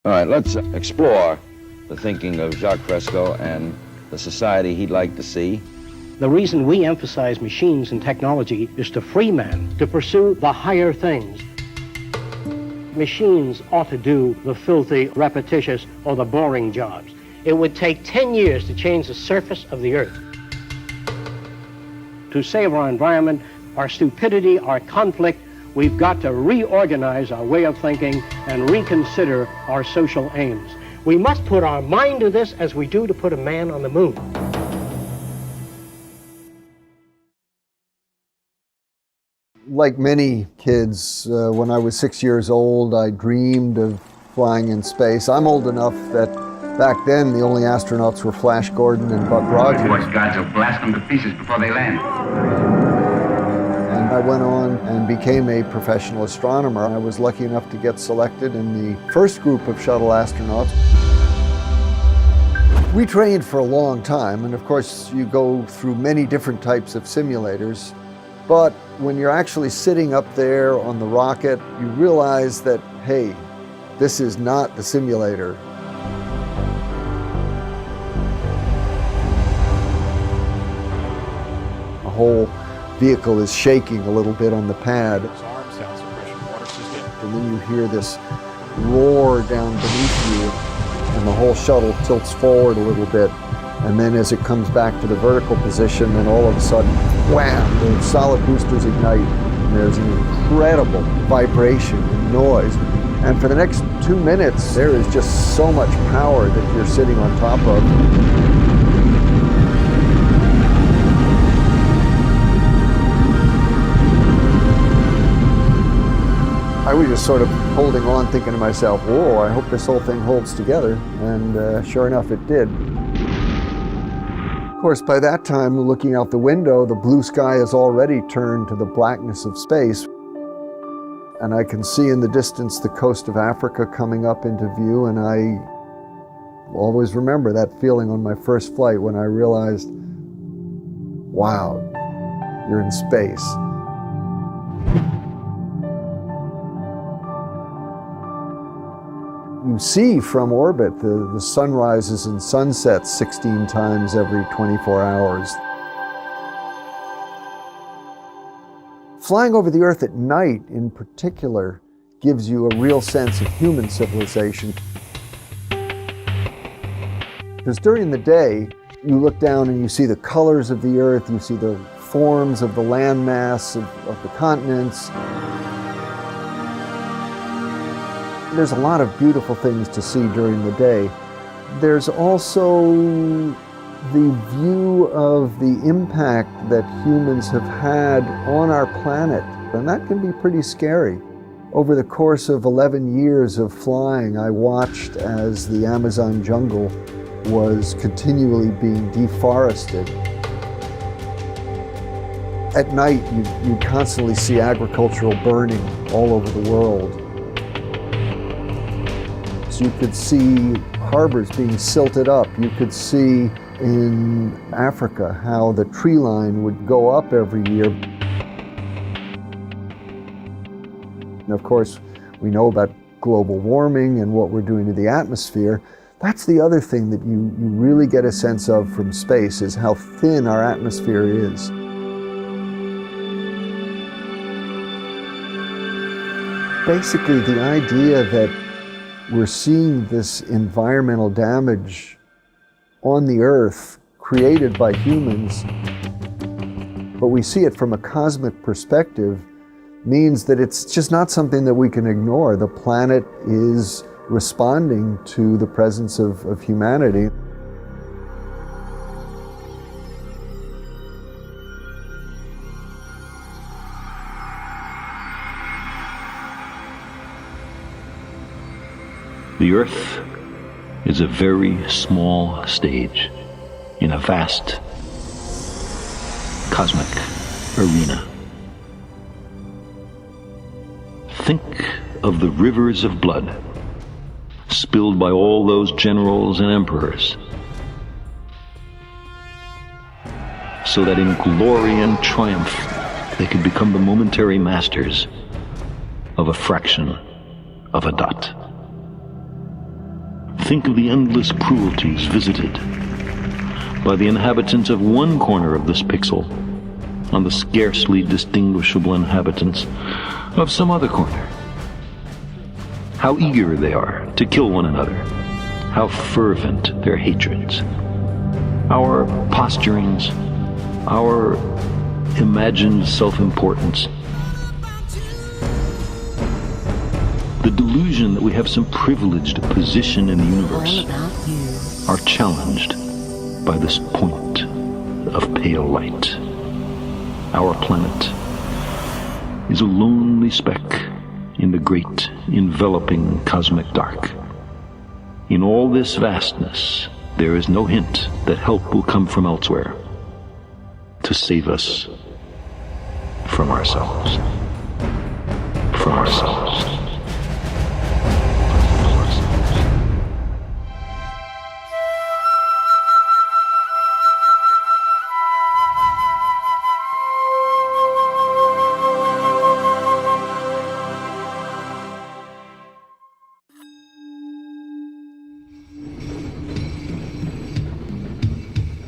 All right, let's explore the thinking of Jacque Fresco and the society he'd like to see. The reason we emphasize machines and technology is to free man to pursue the higher things. Machines ought to do the filthy, repetitious, or the boring jobs. It would take 10 years to change the surface of the earth. To save our environment, our stupidity, our conflict, we've got to reorganize our way of thinking and reconsider our social aims. We must put our mind to this as we do to put a man on the moon. Like many kids, when I was 6 years old, I dreamed of flying in space. I'm old enough that back then the only astronauts were Flash Gordon and Buck Rogers. Boy Scouts will blast them to pieces before they land. And I went on and became a professional astronomer. I was lucky enough to get selected in the first group of shuttle astronauts. We trained for a long time, and of course you go through many different types of simulators. But when you're actually sitting up there on the rocket, you realize that, hey, this is not the simulator. The whole vehicle is shaking a little bit on the pad. And then you hear this roar down beneath you, and the whole shuttle tilts forward a little bit. And then as it comes back to the vertical position, then all of a sudden, wham, the solid boosters ignite. And there's an incredible vibration and noise. And for the next 2 minutes, there is just so much power that you're sitting on top of. I was just sort of holding on, thinking to myself, whoa, I hope this whole thing holds together. And sure enough, it did. Of course, by that time, looking out the window, the blue sky has already turned to the blackness of space. And I can see in the distance the coast of Africa coming up into view, and I always remember that feeling on my first flight when I realized, wow, you're in space. You see from orbit the sunrises and sunsets 16 times every 24 hours. Flying over the Earth at night, in particular, gives you a real sense of human civilization. Because during the day, you look down and you see the colors of the Earth, you see the forms of the landmass of the continents. There's a lot of beautiful things to see during the day. There's also the view of the impact that humans have had on our planet, and that can be pretty scary. Over the course of 11 years of flying, I watched as the Amazon jungle was continually being deforested. At night, you constantly see agricultural burning all over the world. So you could see harbors being silted up. You could see in Africa how the tree line would go up every year. And of course, we know about global warming and what we're doing to the atmosphere. That's the other thing that you really get a sense of from space, is how thin our atmosphere is. Basically, the idea that we're seeing this environmental damage on the Earth created by humans, but we see it from a cosmic perspective, means that it's just not something that we can ignore. The planet is responding to the presence of humanity. The Earth is a very small stage in a vast cosmic arena. Think of the rivers of blood spilled by all those generals and emperors, so that in glory and triumph they could become the momentary masters of a fraction of a dot. Think of the endless cruelties visited by the inhabitants of one corner of this pixel on the scarcely distinguishable inhabitants of some other corner. How eager they are to kill one another. How fervent their hatreds. Our posturings, our imagined self-importance. The delusion that we have some privileged position in the universe are challenged by this point of pale light. Our planet is a lonely speck in the great enveloping cosmic dark. In all this vastness, there is no hint that help will come from elsewhere to save us from ourselves. From ourselves.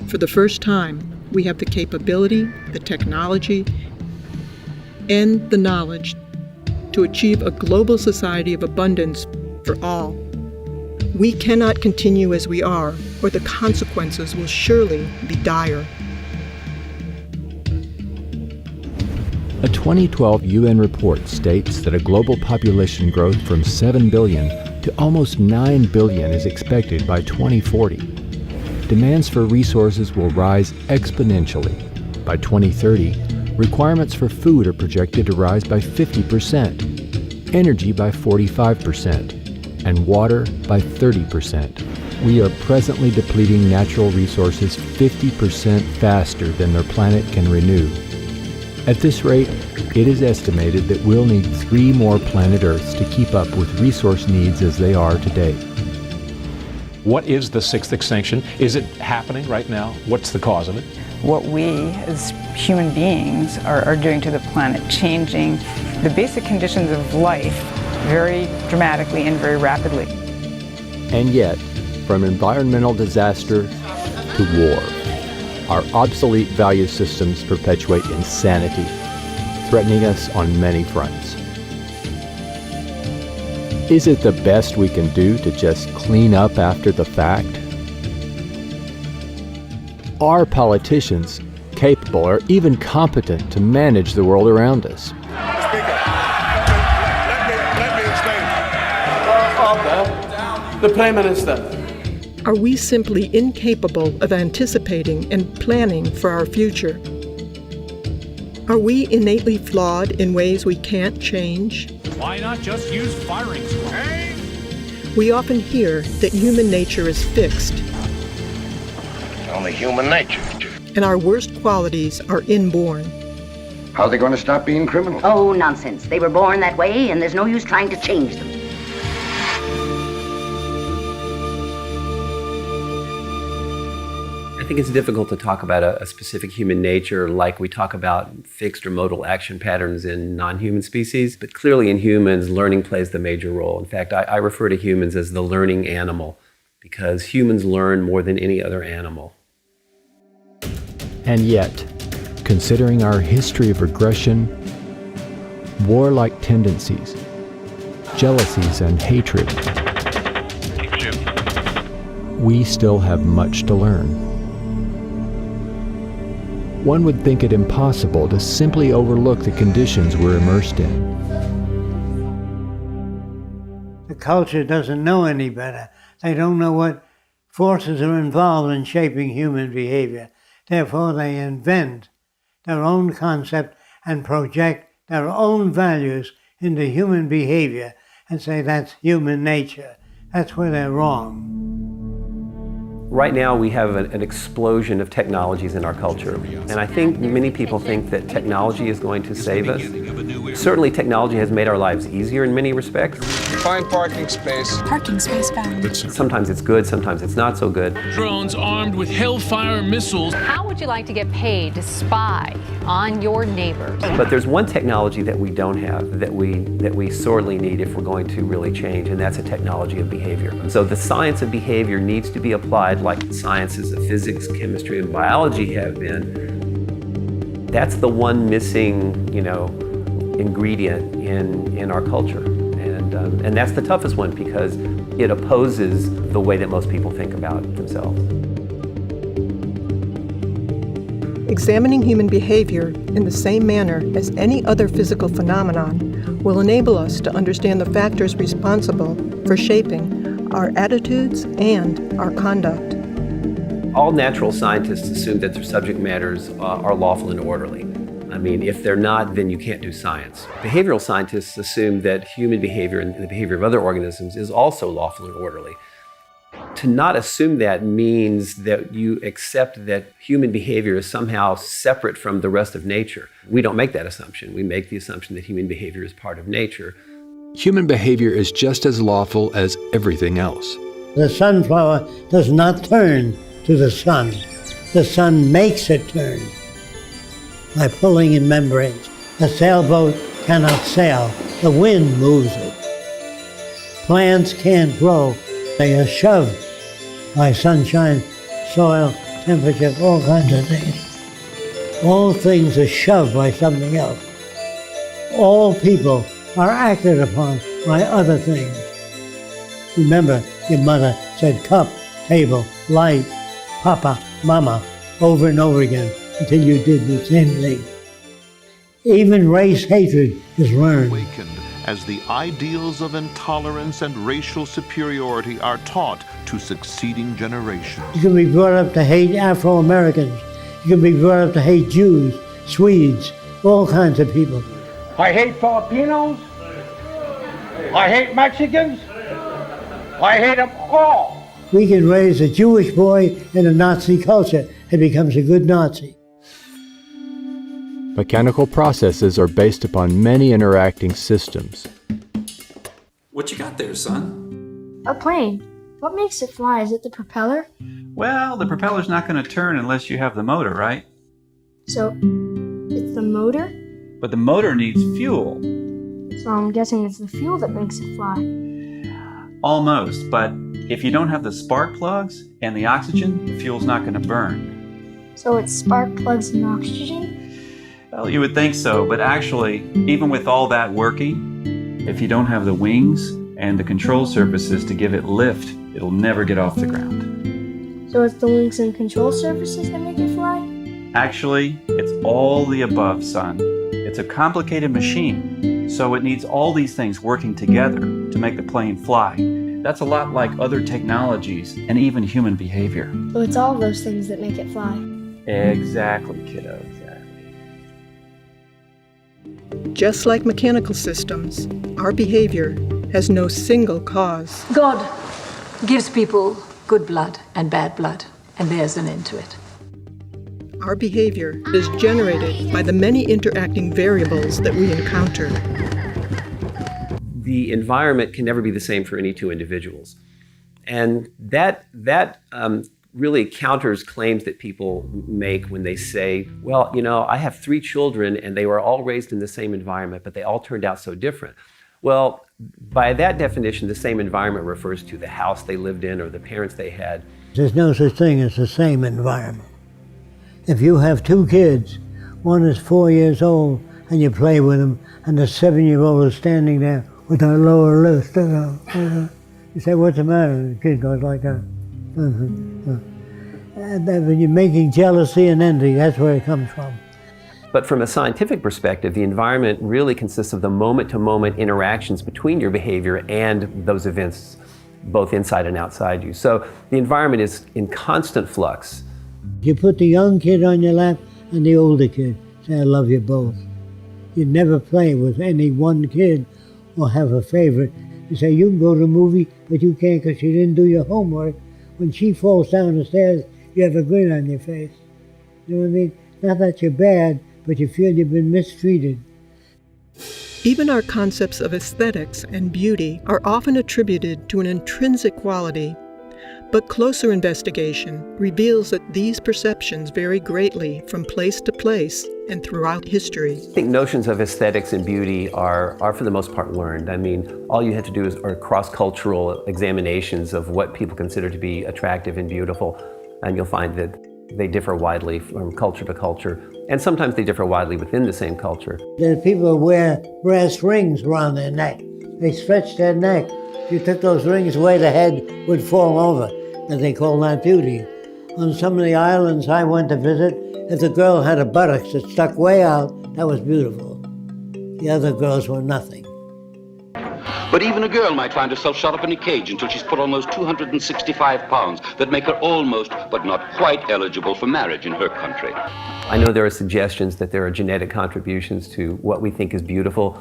For the first time, we have the capability, the technology, and the knowledge to achieve a global society of abundance for all. We cannot continue as we are, or the consequences will surely be dire. A 2012 UN report states that a global population growth from 7 billion to almost 9 billion is expected by 2040. Demands for resources will rise exponentially. By 2030, requirements for food are projected to rise by 50%, energy by 45%, and water by 30%. We are presently depleting natural resources 50% faster than their planet can renew. At this rate, it is estimated that we'll need 3 more planet Earths to keep up with resource needs as they are today. What is the 6th extinction? Is it happening right now? What's the cause of it? What we as human beings are doing to the planet, changing the basic conditions of life very dramatically and very rapidly. And yet, from environmental disaster to war, our obsolete value systems perpetuate insanity, threatening us on many fronts. Is it the best we can do to just clean up after the fact? Are politicians capable or even competent to manage the world around us? Speaker, let me explain. The Prime Minister. Are we simply incapable of anticipating and planning for our future? Are we innately flawed in ways we can't change? Why not just use firing squad? We often hear that human nature is fixed. Only human nature. And our worst qualities are inborn. How are they going to stop being criminals? Oh, nonsense. They were born that way, and there's no use trying to change them. I think it's difficult to talk about a specific human nature like we talk about fixed or modal action patterns in non-human species. But clearly in humans, learning plays the major role. In fact, I refer to humans as the learning animal because humans learn more than any other animal. And yet, considering our history of aggression, warlike tendencies, jealousies, and hatred, we still have much to learn. One would think it impossible to simply overlook the conditions we're immersed in. The culture doesn't know any better. They don't know what forces are involved in shaping human behavior. Therefore, they invent their own concept and project their own values into human behavior and say that's human nature. That's where they're wrong. Right now we have an explosion of technologies in our culture, and I think many people think that technology is going to save us. Certainly technology has made our lives easier in many respects. Find parking space. Parking space found. Sometimes it's good, sometimes it's not so good. Drones armed with Hellfire missiles. How would you like to get paid to spy on your neighbors? But there's one technology that we don't have that we sorely need if we're going to really change, and that's a technology of behavior. So the science of behavior needs to be applied like the sciences of physics, chemistry, and biology have been. That's the one missing, ingredient in our culture. And that's the toughest one because it opposes the way that most people think about themselves. Examining human behavior in the same manner as any other physical phenomenon will enable us to understand the factors responsible for shaping our attitudes and our conduct. All natural scientists assume that their subject matters are lawful and orderly. I mean, if they're not, then you can't do science. Behavioral scientists assume that human behavior and the behavior of other organisms is also lawful and orderly. To not assume that means that you accept that human behavior is somehow separate from the rest of nature. We don't make that assumption. We make the assumption that human behavior is part of nature. Human behavior is just as lawful as everything else. The sunflower does not turn to the sun. The sun makes it turn by pulling in membranes. A sailboat cannot sail. The wind moves it. Plants can't grow. They are shoved by sunshine, soil, temperature, all kinds of things. All things are shoved by something else. All people are acted upon by other things. Remember, your mother said cup, table, light, papa, mama, over and over again until you did the same thing. Even race hatred is learned. Awakened as the ideals of intolerance and racial superiority are taught to succeeding generations. You can be brought up to hate Afro-Americans. You can be brought up to hate Jews, Swedes, all kinds of people. I hate Filipinos. I hate Mexicans. I hate them all. We can raise a Jewish boy in a Nazi culture and becomes a good Nazi. Mechanical processes are based upon many interacting systems. What you got there, son? A plane. What makes it fly? Is it the propeller? Well, the propeller's not going to turn unless you have the motor, right? So, it's the motor? But the motor needs fuel. So I'm guessing it's the fuel that makes it fly. Almost, but if you don't have the spark plugs and the oxygen, the fuel's not going to burn. So it's spark plugs and oxygen? Well, you would think so, but actually, even with all that working, if you don't have the wings and the control surfaces to give it lift, it'll never get off the ground. So it's the wings and control surfaces that make it fly? Actually, it's all the above, son. It's a complicated machine, so it needs all these things working together to make the plane fly. That's a lot like other technologies and even human behavior. So it's all those things that make it fly? Exactly, kiddo. Just like mechanical systems, our behavior has no single cause. God gives people good blood and bad blood, and there's an end to it. Our behavior is generated by the many interacting variables that we encounter. The environment can never be the same for any two individuals. And that really counters claims that people make when they say, well, I have 3 children and they were all raised in the same environment, but they all turned out so different. Well, by that definition, the same environment refers to the house they lived in or the parents they had. There's no such thing as the same environment. If you have 2 kids, one is 4 years old and you play with them, and the 7-year-old is standing there with her lower lip, you say, what's the matter? The kid goes like that. And when you're making jealousy and envy, that's where it comes from. But from a scientific perspective, the environment really consists of the moment-to-moment interactions between your behavior and those events, both inside and outside you. So the environment is in constant flux. You put the young kid on your lap and the older kid, say, I love you both. You never play with any one kid or have a favorite. You say, you can go to a movie, but you can't because you didn't do your homework. When she falls down the stairs, you have a grin on your face. You know what I mean? Not that you're bad, but you feel you've been mistreated. Even our concepts of aesthetics and beauty are often attributed to an intrinsic quality, but closer investigation reveals that these perceptions vary greatly from place to place and throughout history. I think notions of aesthetics and beauty are for the most part learned. I mean, all you have to do are cross-cultural examinations of what people consider to be attractive and beautiful, and you'll find that they differ widely from culture to culture, and sometimes they differ widely within the same culture. There's people who wear brass rings around their neck. They stretch their neck. If you took those rings away, the head would fall over, and they call that beauty. On some of the islands I went to visit, if the girl had a buttocks that stuck way out, that was beautiful. The other girls were nothing. But even a girl might find herself shut up in a cage until she's put on those 265 pounds that make her almost, but not quite eligible for marriage in her country. I know there are suggestions that there are genetic contributions to what we think is beautiful,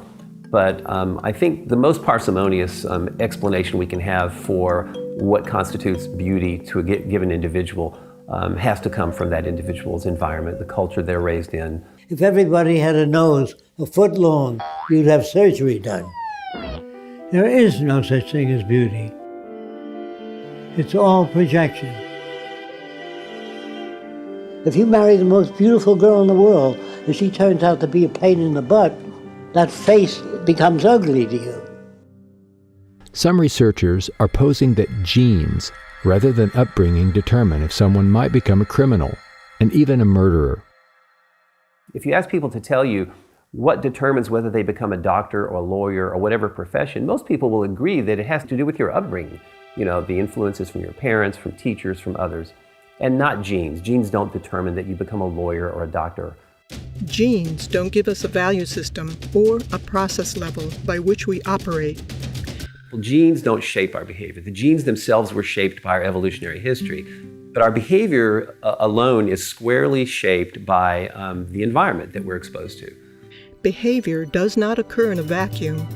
but I think the most parsimonious explanation we can have for what constitutes beauty to a given individual has to come from that individual's environment, the culture they're raised in. If everybody had a nose a foot long, you'd have surgery done. There is no such thing as beauty. It's all projection. If you marry the most beautiful girl in the world, and she turns out to be a pain in the butt, that face becomes ugly to you. Some researchers are posing that genes, rather than upbringing, determine if someone might become a criminal and even a murderer. If you ask people to tell you what determines whether they become a doctor or a lawyer or whatever profession, most people will agree that it has to do with your upbringing. You know, the influences from your parents, from teachers, from others, and not genes. Genes don't determine that you become a lawyer or a doctor. Genes don't give us a value system or a process level by which we operate. Well, genes don't shape our behavior. The genes themselves were shaped by our evolutionary history, but our behavior alone is squarely shaped by the environment that we're exposed to. Behavior does not occur in a vacuum.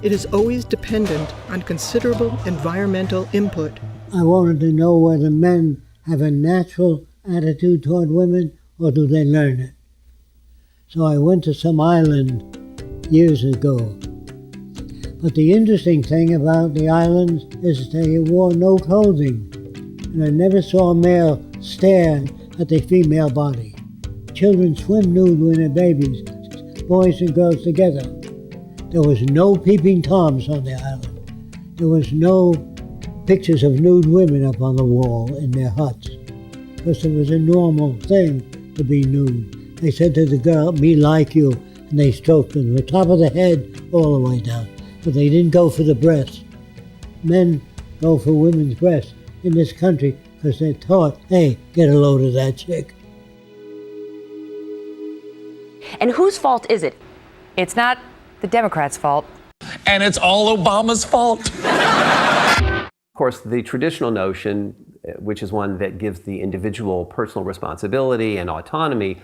It is always dependent on considerable environmental input. I wanted to know whether men have a natural attitude toward women or do they learn it. So I went to some island years ago. But the interesting thing about the islands is they wore no clothing. And I never saw a male stare at the female body. Children swim nude when they're babies, boys and girls together. There was no peeping Toms on the island. There was no pictures of nude women up on the wall in their huts, because it was a normal thing to be nude. They said to the girl, "Me like you," and they stroked them from the top of the head all the way down. But they didn't go for the breasts. Men go for women's breasts in this country because they're taught, hey, get a load of that chick. And whose fault is it? It's not the Democrats' fault. And it's all Obama's fault. Of course, the traditional notion, which is one that gives the individual personal responsibility and autonomy,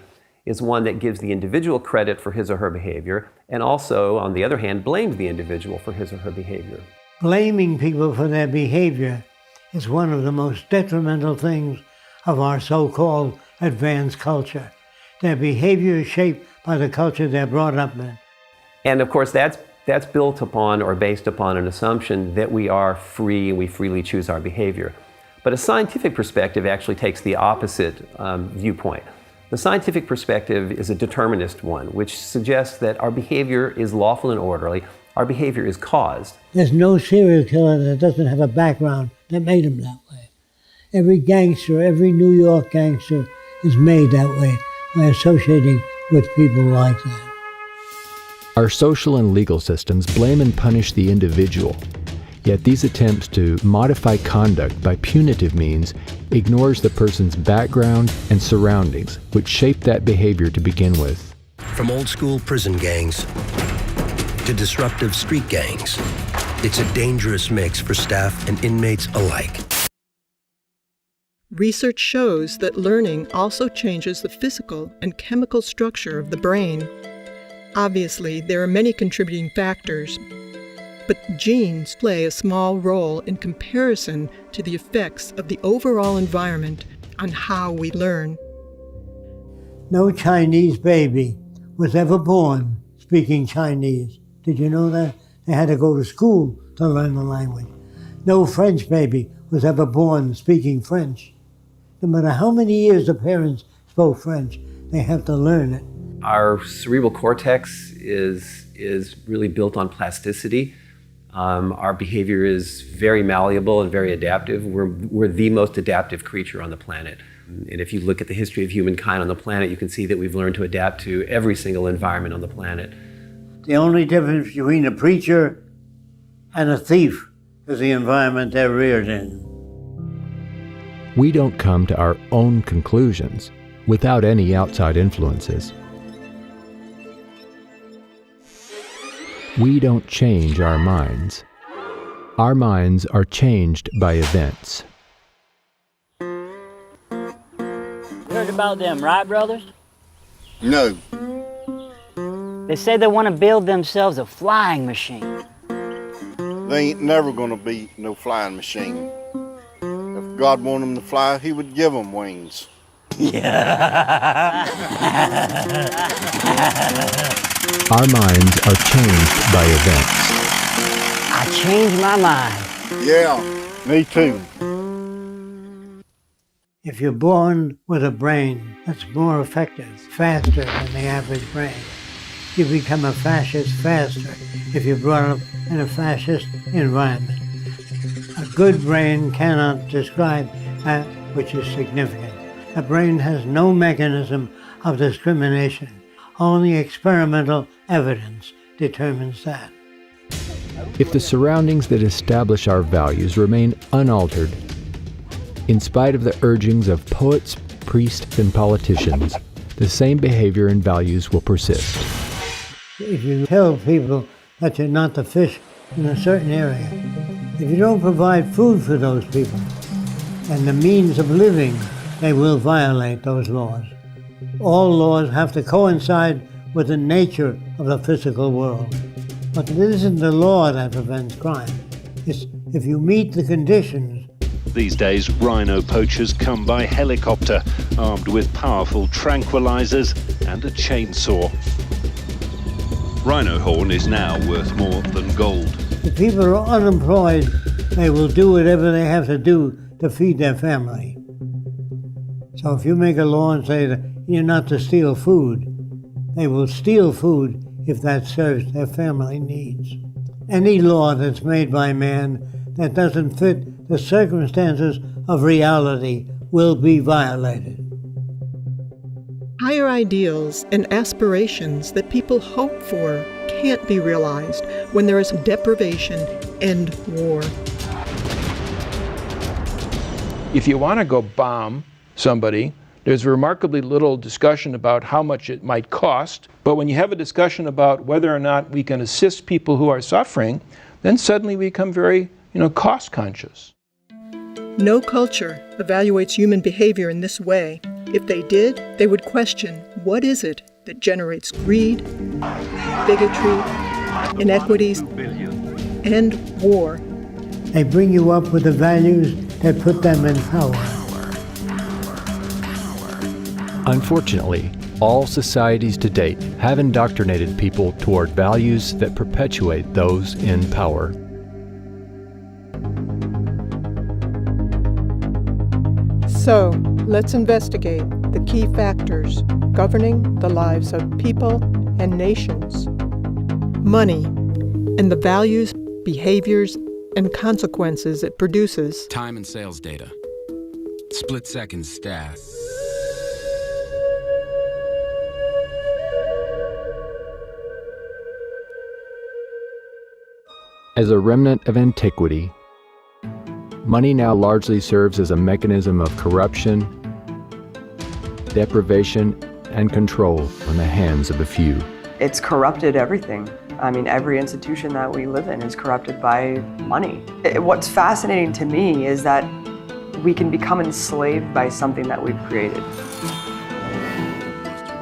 is one that gives the individual credit for his or her behavior, and also, on the other hand, blames the individual for his or her behavior. Blaming people for their behavior is one of the most detrimental things of our so-called advanced culture. Their behavior is shaped by the culture they're brought up in. And of course, that's built upon or based upon an assumption that we are free and we freely choose our behavior. But a scientific perspective actually takes the opposite viewpoint. The scientific perspective is a determinist one, which suggests that our behavior is lawful and orderly. Our behavior is caused. There's no serial killer that doesn't have a background that made him that way. Every gangster, every New York gangster is made that way by associating with people like that. Our social and legal systems blame and punish the individual. Yet these attempts to modify conduct by punitive means ignores the person's background and surroundings, which shape that behavior to begin with. From old-school prison gangs to disruptive street gangs, it's a dangerous mix for staff and inmates alike. Research shows that learning also changes the physical and chemical structure of the brain. Obviously, there are many contributing factors, but genes play a small role in comparison to the effects of the overall environment on how we learn. No Chinese baby was ever born speaking Chinese. Did you know that? They had to go to school to learn the language. No French baby was ever born speaking French. No matter how many years the parents spoke French, they have to learn it. Our cerebral cortex is really built on plasticity. Our behavior is very malleable and very adaptive. We're the most adaptive creature on the planet. And if you look at the history of humankind on the planet, you can see that we've learned to adapt to every single environment on the planet. The only difference between a preacher and a thief is the environment they're reared in. We don't come to our own conclusions without any outside influences. We don't change our minds. Our minds are changed by events. Heard about them, right, brothers? No. They say they want to build themselves a flying machine. They ain't never gonna be no flying machine. If God wanted them to fly, he would give them wings. Yeah. Our minds are changed by events. I changed my mind. Yeah, me too. If you're born with a brain that's more effective, faster than the average brain, you become a fascist faster if you're brought up in a fascist environment. A good brain cannot describe that which is significant. A brain has no mechanism of discrimination. Only experimental evidence determines that. If the surroundings that establish our values remain unaltered, in spite of the urgings of poets, priests, and politicians, the same behavior and values will persist. If you tell people that you're not the fish in a certain area, if you don't provide food for those people and the means of living, they will violate those laws. All laws have to coincide with the nature of the physical world. But it isn't the law that prevents crime. It's if you meet the conditions. These days, rhino poachers come by helicopter, armed with powerful tranquilizers and a chainsaw. Rhino horn is now worth more than gold. If people are unemployed, they will do whatever they have to do to feed their family. So if you make a law and say that you're not to steal food, they will steal food if that serves their family needs. Any law that's made by man that doesn't fit the circumstances of reality will be violated. Higher ideals and aspirations that people hope for can't be realized when there is deprivation and war. If you want to go bomb somebody, there's remarkably little discussion about how much it might cost. But when you have a discussion about whether or not we can assist people who are suffering, then suddenly we become very, cost conscious. No culture evaluates human behavior in this way. If they did, they would question, what is it that generates greed, bigotry, inequities, and war? They bring you up with the values that put them in power. Unfortunately, all societies to date have indoctrinated people toward values that perpetuate those in power. So, let's investigate the key factors governing the lives of people and nations. Money and the values, behaviors, and consequences it produces. Time and sales data. Split-second stats. As a remnant of antiquity, money now largely serves as a mechanism of corruption, deprivation, and control in the hands of a few. It's corrupted everything. I mean, every institution that we live in is corrupted by money. What's fascinating to me is that we can become enslaved by something that we've created.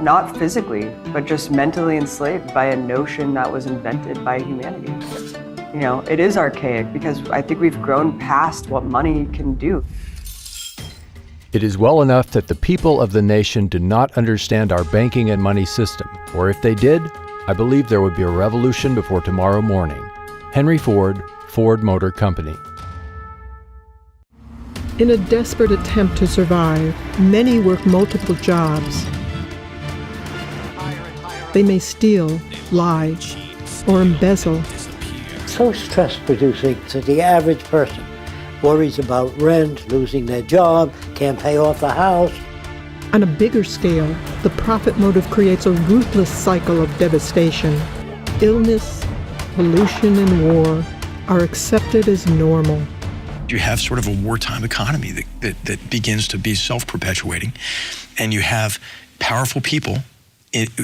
Not physically, but just mentally enslaved by a notion that was invented by humanity. It is archaic because I think we've grown past what money can do. It is well enough that the people of the nation do not understand our banking and money system, or if they did, I believe there would be a revolution before tomorrow morning. Henry Ford, Ford Motor Company. In a desperate attempt to survive, many work multiple jobs. They may steal, lie, or embezzle. So stress-producing that the average person worries about rent, losing their job, can't pay off the house. On a bigger scale, the profit motive creates a ruthless cycle of devastation. Illness, pollution, and war are accepted as normal. You have sort of a wartime economy that begins to be self-perpetuating, and you have powerful people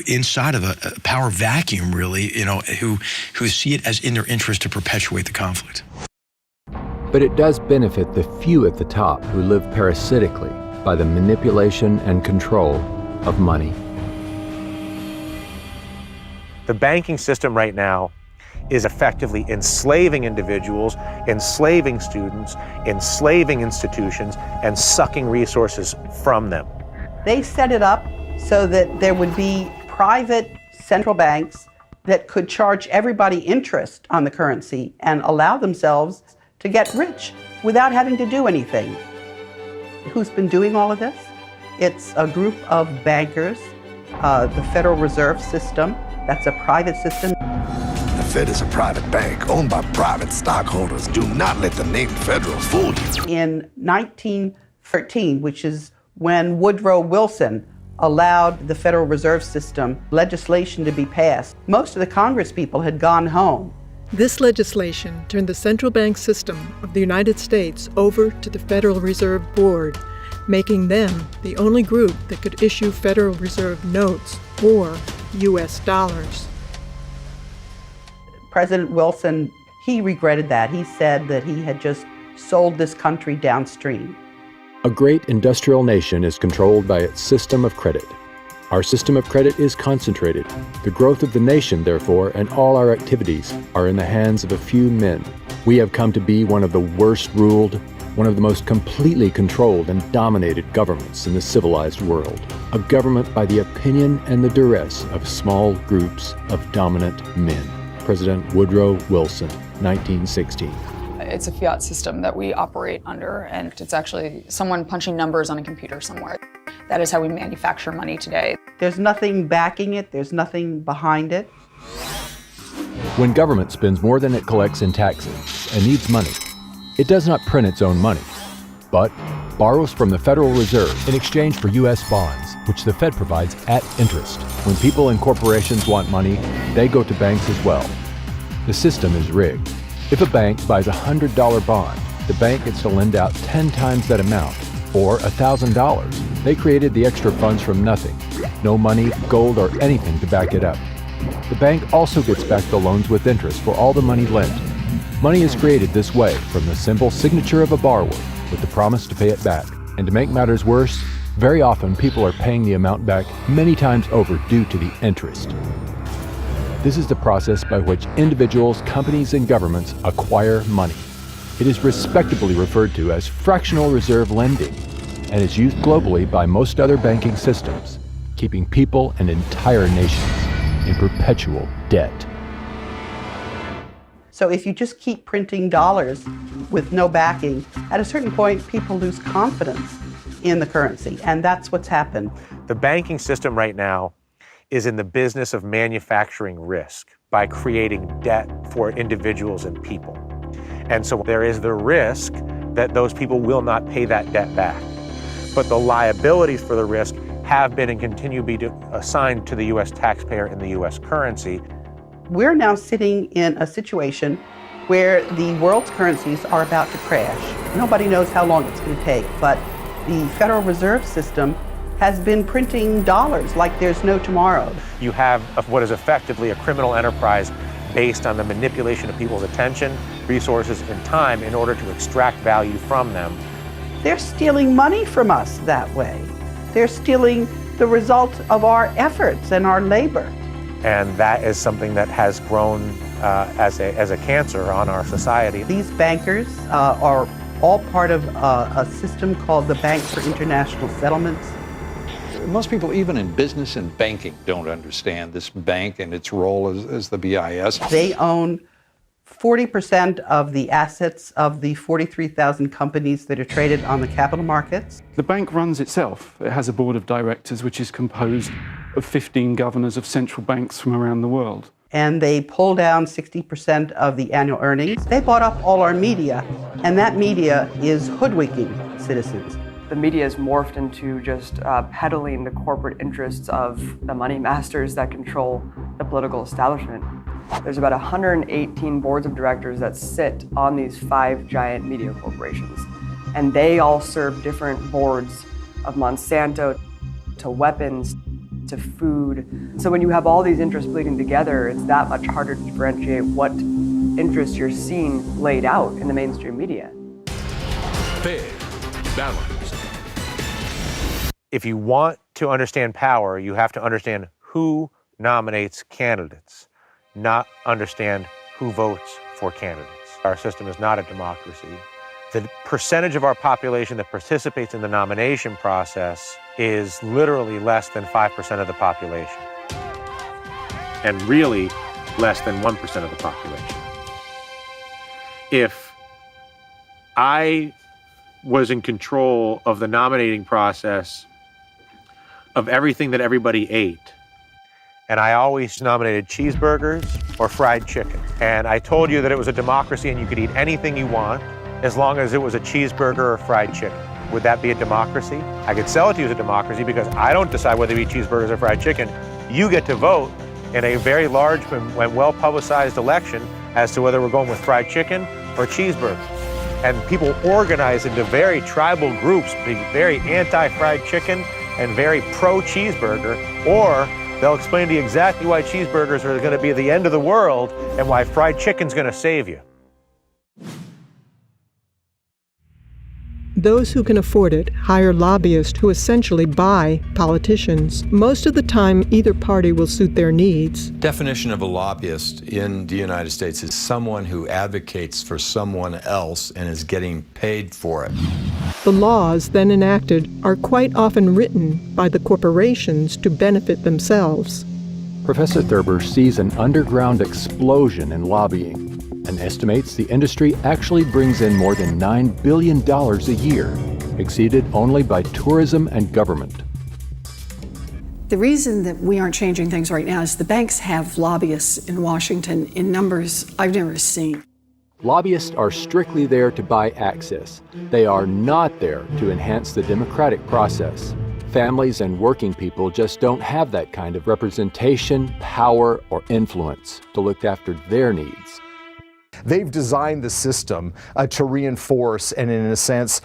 inside of a power vacuum, really, who see it as in their interest to perpetuate the conflict. But it does benefit the few at the top who live parasitically by the manipulation and control of money. The banking system right now is effectively enslaving individuals, enslaving students, enslaving institutions, and sucking resources from them. They set it up so that there would be private central banks that could charge everybody interest on the currency and allow themselves to get rich without having to do anything. Who's been doing all of this? It's a group of bankers, the Federal Reserve System, that's a private system. The Fed is a private bank owned by private stockholders. Do not let the name Federal fool you. In 1913, which is when Woodrow Wilson allowed the Federal Reserve System legislation to be passed, most of the Congress people had gone home. This legislation turned the central bank system of the United States over to the Federal Reserve Board, making them the only group that could issue Federal Reserve notes or U.S. dollars. President Wilson, he regretted that. He said that he had just sold this country downstream. A great industrial nation is controlled by its system of credit. Our system of credit is concentrated. The growth of the nation, therefore, and all our activities are in the hands of a few men. We have come to be one of the worst ruled, one of the most completely controlled and dominated governments in the civilized world. A government by the opinion and the duress of small groups of dominant men. President Woodrow Wilson, 1916. It's a fiat system that we operate under, and it's actually someone punching numbers on a computer somewhere. That is how we manufacture money today. There's nothing backing it, there's nothing behind it. When government spends more than it collects in taxes and needs money, it does not print its own money, but borrows from the Federal Reserve in exchange for U.S. bonds, which the Fed provides at interest. When people and corporations want money, they go to banks as well. The system is rigged. If a bank buys a $100 bond, the bank gets to lend out 10 times that amount, or $1,000. They created the extra funds from nothing. No money, gold, or anything to back it up. The bank also gets back the loans with interest for all the money lent. Money is created this way from the simple signature of a borrower with the promise to pay it back. And to make matters worse, very often people are paying the amount back many times over due to the interest. This is the process by which individuals, companies, and governments acquire money. It is respectably referred to as fractional reserve lending and is used globally by most other banking systems, keeping people and entire nations in perpetual debt. So if you just keep printing dollars with no backing, at a certain point, people lose confidence in the currency, and that's what's happened. The banking system right now is in the business of manufacturing risk by creating debt for individuals and people. And so there is the risk that those people will not pay that debt back. But the liabilities for the risk have been and continue to be assigned to the U.S. taxpayer in the U.S. currency. We're now sitting in a situation where the world's currencies are about to crash. Nobody knows how long it's going to take, but the Federal Reserve System has been printing dollars like there's no tomorrow. You have what is effectively a criminal enterprise based on the manipulation of people's attention, resources, and time in order to extract value from them. They're stealing money from us that way. They're stealing the result of our efforts and our labor. And that is something that has grown as a cancer on our society. These bankers are all part of a system called the Bank for International Settlements. Most people, even in business and banking, don't understand this bank and its role as the BIS. They own 40% of the assets of the 43,000 companies that are traded on the capital markets. The bank runs itself. It has a board of directors which is composed of 15 governors of central banks from around the world. And they pull down 60% of the annual earnings. They bought up all our media, and that media is hoodwinking citizens. The media has morphed into just peddling the corporate interests of the money masters that control the political establishment. There's about 118 boards of directors that sit on these 5 giant media corporations. And they all serve different boards, of Monsanto to weapons to food. So when you have all these interests bleeding together, it's that much harder to differentiate what interests you're seeing laid out in the mainstream media. Fair, balanced. If you want to understand power, you have to understand who nominates candidates, not understand who votes for candidates. Our system is not a democracy. The percentage of our population that participates in the nomination process is literally less than 5% of the population, and really less than 1% of the population. If I was in control of the nominating process of everything that everybody ate, and I always nominated cheeseburgers or fried chicken, and I told you that it was a democracy and you could eat anything you want as long as it was a cheeseburger or fried chicken, would that be a democracy? I could sell it to you as a democracy because I don't decide whether we eat cheeseburgers or fried chicken. You get to vote in a very large and well-publicized election as to whether we're going with fried chicken or cheeseburgers. And people organize into very tribal groups, being very anti-fried chicken and very pro-cheeseburger, or they'll explain to you exactly why cheeseburgers are going to be the end of the world and why fried chicken's going to save you. Those who can afford it hire lobbyists who essentially buy politicians. Most of the time, either party will suit their needs. Definition of a lobbyist in the United States is someone who advocates for someone else and is getting paid for it. The laws then enacted are quite often written by the corporations to benefit themselves. Professor Thurber sees an underground explosion in lobbying and estimates the industry actually brings in more than $9 billion a year, exceeded only by tourism and government. The reason that we aren't changing things right now is the banks have lobbyists in Washington in numbers I've never seen. Lobbyists are strictly there to buy access. They are not there to enhance the democratic process. Families and working people just don't have that kind of representation, power, or influence to look after their needs. They've designed the system to reinforce and, in a sense,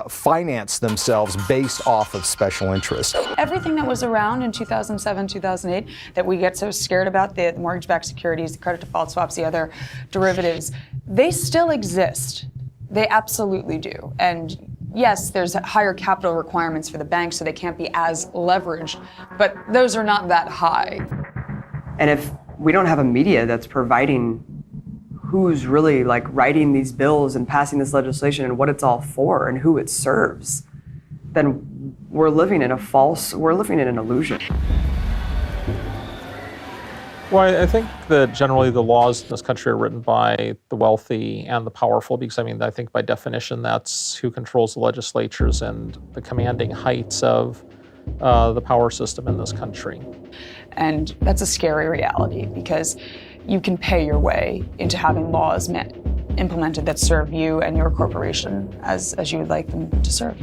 finance themselves based off of special interests. Everything that was around in 2007, 2008 that we get so scared about, the mortgage-backed securities, the credit default swaps, the other derivatives, they still exist. They absolutely do. And yes, there's higher capital requirements for the banks, so they can't be as leveraged, but those are not that high. And if we don't have a media that's providing who's really like writing these bills and passing this legislation and what it's all for and who it serves, then we're living in an illusion. Well, I think that generally the laws in this country are written by the wealthy and the powerful, because I think by definition that's who controls the legislatures and the commanding heights of the power system in this country. And that's a scary reality, because you can pay your way into having laws implemented that serve you and your corporation as you would like them to serve.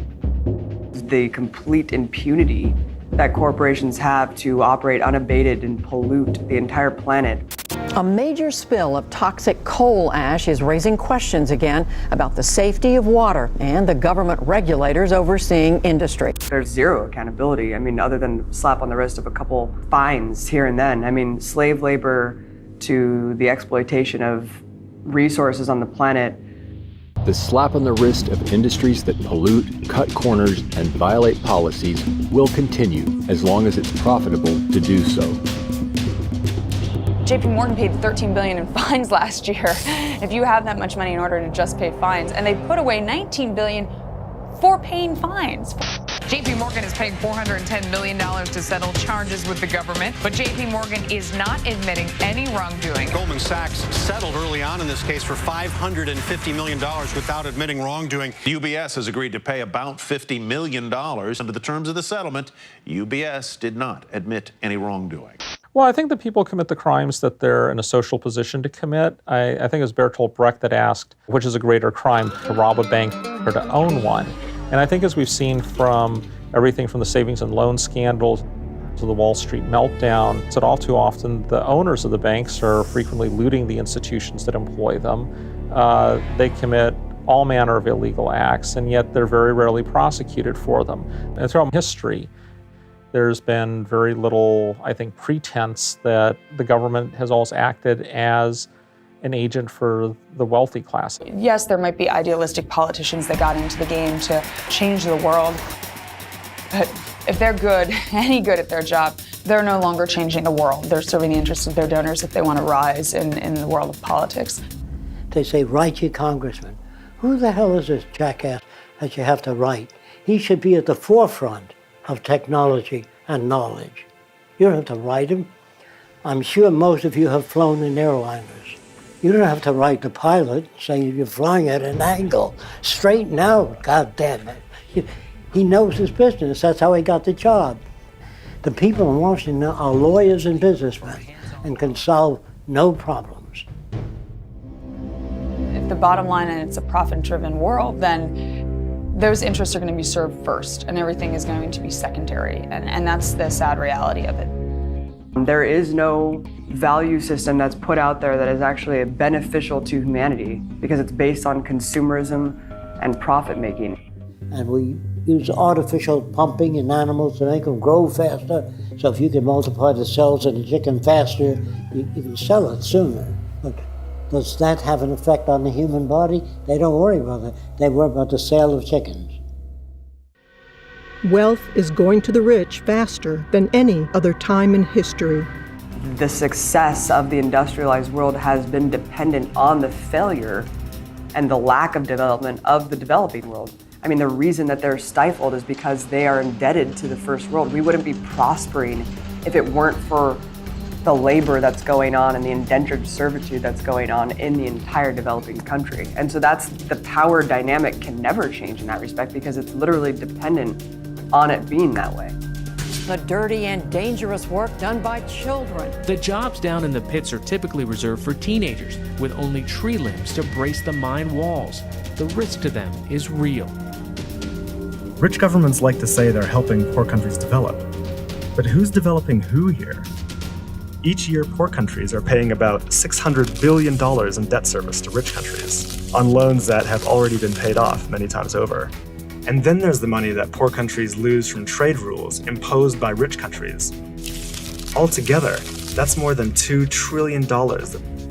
The complete impunity that corporations have to operate unabated and pollute the entire planet. A major spill of toxic coal ash is raising questions again about the safety of water and the government regulators overseeing industry. There's zero accountability. Other than slap on the wrist of a couple fines here and then. Slave labor to the exploitation of resources on the planet. The slap on the wrist of industries that pollute, cut corners, and violate policies will continue as long as it's profitable to do so. JP Morgan paid $13 billion in fines last year. If you have that much money in order to just pay fines, and they put away $19 billion for paying fines. JP Morgan is paying $410 million to settle charges with the government, but JP Morgan is not admitting any wrongdoing. Goldman Sachs settled early on in this case for $550 million without admitting wrongdoing. UBS has agreed to pay about $50 million. Under the terms of the settlement, UBS did not admit any wrongdoing. Well, I think that people commit the crimes that they're in a social position to commit. I think it was Bertolt Brecht that asked, which is a greater crime, to rob a bank or to own one? And I think as we've seen from everything from the savings and loan scandals to the Wall Street meltdown, that all too often the owners of the banks are frequently looting the institutions that employ them. They commit all manner of illegal acts, and yet they're very rarely prosecuted for them. And throughout history, there's been very little, I think, pretense that the government has always acted as an agent for the wealthy class. Yes, there might be idealistic politicians that got into the game to change the world, but if they're good, any good at their job, they're no longer changing the world. They're serving the interests of their donors if they want to rise in the world of politics. They say, write your congressman. Who the hell is this jackass that you have to write? He should be at the forefront of technology and knowledge. You don't have to write him. I'm sure most of you have flown in airliners. You don't have to write the pilot saying you're flying at an angle. Straighten out, God damn it. He knows his business. That's how he got the job. The people in Washington are lawyers and businessmen and can solve no problems. If the bottom line and it's a profit-driven world, then those interests are going to be served first, and everything is going to be secondary, and that's the sad reality of it. There is no value system that's put out there that is actually beneficial to humanity because it's based on consumerism and profit making. And we use artificial pumping in animals to make them grow faster. So if you can multiply the cells in a chicken faster, you can sell it sooner. But does that have an effect on the human body? They don't worry about it. They worry about the sale of chickens. Wealth is going to the rich faster than any other time in history. The success of the industrialized world has been dependent on the failure and the lack of development of the developing world. I mean, the reason that they're stifled is because they are indebted to the first world. We wouldn't be prospering if it weren't for the labor that's going on and the indentured servitude that's going on in the entire developing country. And so that's the power dynamic can never change in that respect because it's literally dependent on it being that way. The dirty and dangerous work done by children. The jobs down in the pits are typically reserved for teenagers with only tree limbs to brace the mine walls. The risk to them is real. Rich governments like to say they're helping poor countries develop. But who's developing who here? Each year, poor countries are paying about $600 billion in debt service to rich countries on loans that have already been paid off many times over. And then there's the money that poor countries lose from trade rules imposed by rich countries. Altogether, that's more than $2 trillion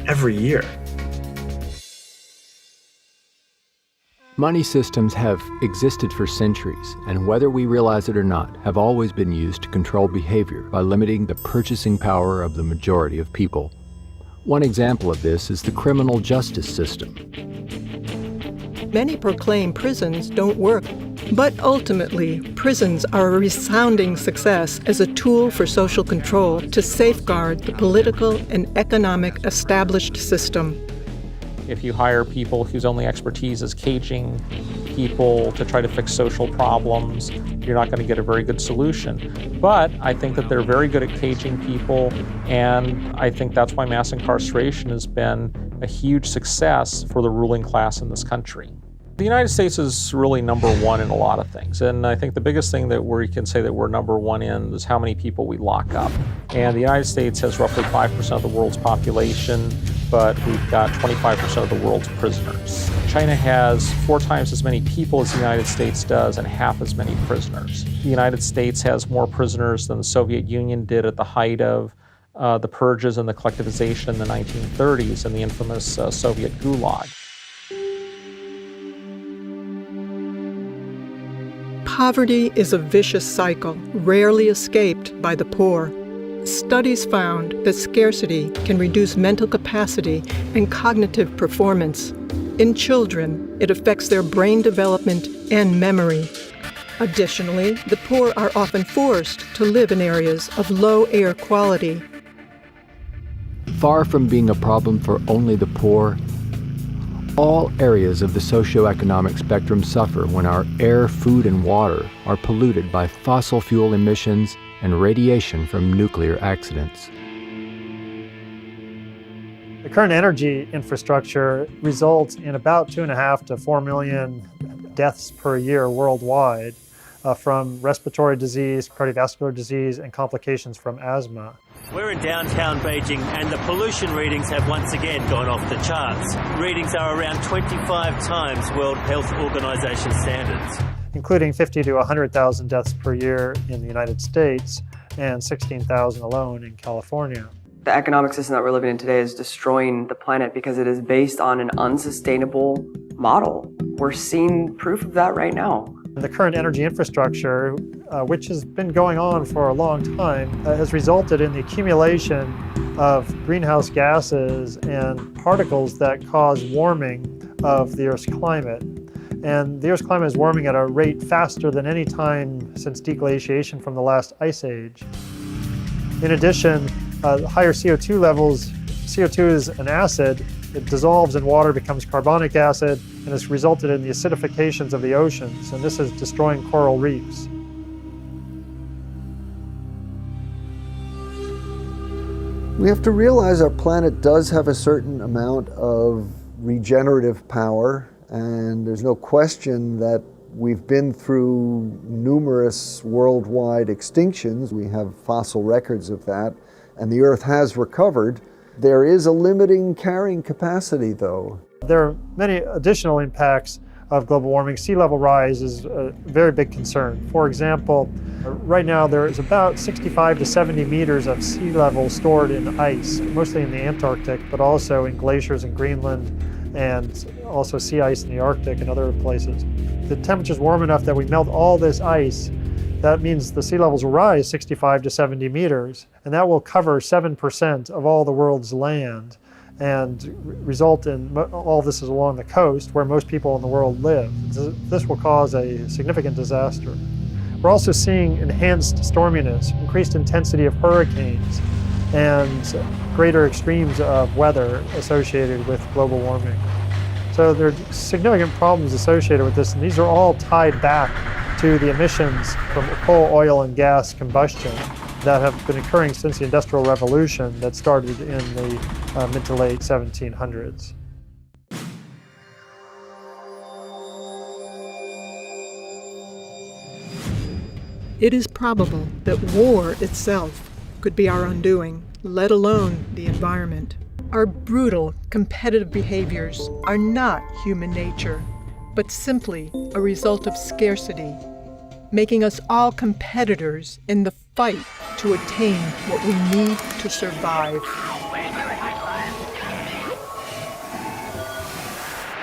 every year. Money systems have existed for centuries, and whether we realize it or not, have always been used to control behavior by limiting the purchasing power of the majority of people. One example of this is the criminal justice system. Many proclaim prisons don't work, but ultimately, prisons are a resounding success as a tool for social control to safeguard the political and economic established system. If you hire people whose only expertise is caging people to try to fix social problems, you're not going to get a very good solution. But I think that they're very good at caging people, and I think that's why mass incarceration has been a huge success for the ruling class in this country. The United States is really number one in a lot of things, and I think the biggest thing that we can say that we're number one in is how many people we lock up. And the United States has roughly 5% of the world's population, but we've got 25% of the world's prisoners. China has 4 times as many people as the United States does and half as many prisoners. The United States has more prisoners than the Soviet Union did at the height of the purges and the collectivization in the 1930s and the infamous Soviet Gulag. Poverty is a vicious cycle, rarely escaped by the poor. Studies found that scarcity can reduce mental capacity and cognitive performance. In children, it affects their brain development and memory. Additionally, the poor are often forced to live in areas of low air quality. Far from being a problem for only the poor, all areas of the socioeconomic spectrum suffer when our air, food, and water are polluted by fossil fuel emissions and radiation from nuclear accidents. The current energy infrastructure results in about 2.5 to 4 million deaths per year worldwide from respiratory disease, cardiovascular disease, and complications from asthma. We're in downtown Beijing and the pollution readings have once again gone off the charts. Readings are around 25 times World Health Organization standards. Including 50 to 100,000 deaths per year in the United States and 16,000 alone in California. The economic system that we're living in today is destroying the planet because it is based on an unsustainable model. We're seeing proof of that right now. The current energy infrastructure, which has been going on for a long time, has resulted in the accumulation of greenhouse gases and particles that cause warming of the Earth's climate. And the Earth's climate is warming at a rate faster than any time since deglaciation from the last ice age. In addition, higher CO2 levels, CO2 is an acid. It dissolves in water, becomes carbonic acid, and has resulted in the acidifications of the oceans, and this is destroying coral reefs. We have to realize our planet does have a certain amount of regenerative power, and there's no question that we've been through numerous worldwide extinctions. We have fossil records of that, and the Earth has recovered. There is a limiting carrying capacity, though. There are many additional impacts of global warming. Sea level rise is a very big concern. For example, right now there is about 65 to 70 meters of sea level stored in ice, mostly in the Antarctic, but also in glaciers in Greenland and also sea ice in the Arctic and other places. The temperature's warm enough that we melt all this ice. That means the sea levels will rise 65 to 70 meters, and that will cover 7% of all the world's land and result in all this is along the coast where most people in the world live. This will cause a significant disaster. We're also seeing enhanced storminess, increased intensity of hurricanes, and greater extremes of weather associated with global warming. So there are significant problems associated with this, and these are all tied back to the emissions from coal, oil, and gas combustion that have been occurring since the Industrial Revolution that started in the mid to late 1700s. It is probable that war itself could be our undoing, let alone the environment. Our brutal, competitive behaviors are not human nature, but simply a result of scarcity, making us all competitors in the fight to attain what we need to survive.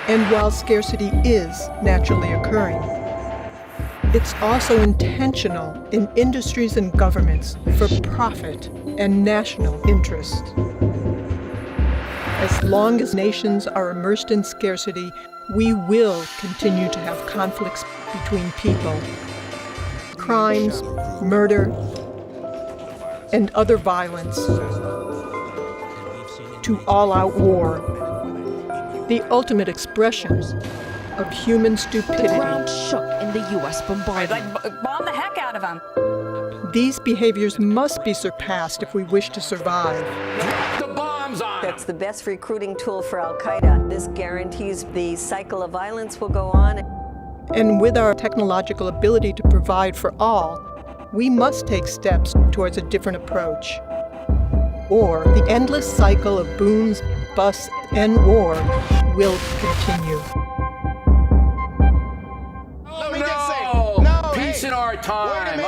And while scarcity is naturally occurring, it's also intentional in industries and governments for profit and national interest. As long as nations are immersed in scarcity, we will continue to have conflicts between people. Crimes, murder, and other violence, to all-out war, the ultimate expressions of human stupidity. The ground shook in the U.S. bombardment. Like, bomb the heck out of them. These behaviors must be surpassed if we wish to survive. That's the best recruiting tool for Al-Qaeda. This guarantees the cycle of violence will go on. And with our technological ability to provide for all, we must take steps towards a different approach. Or the endless cycle of booms, busts, and war will continue. No! Peace in our time.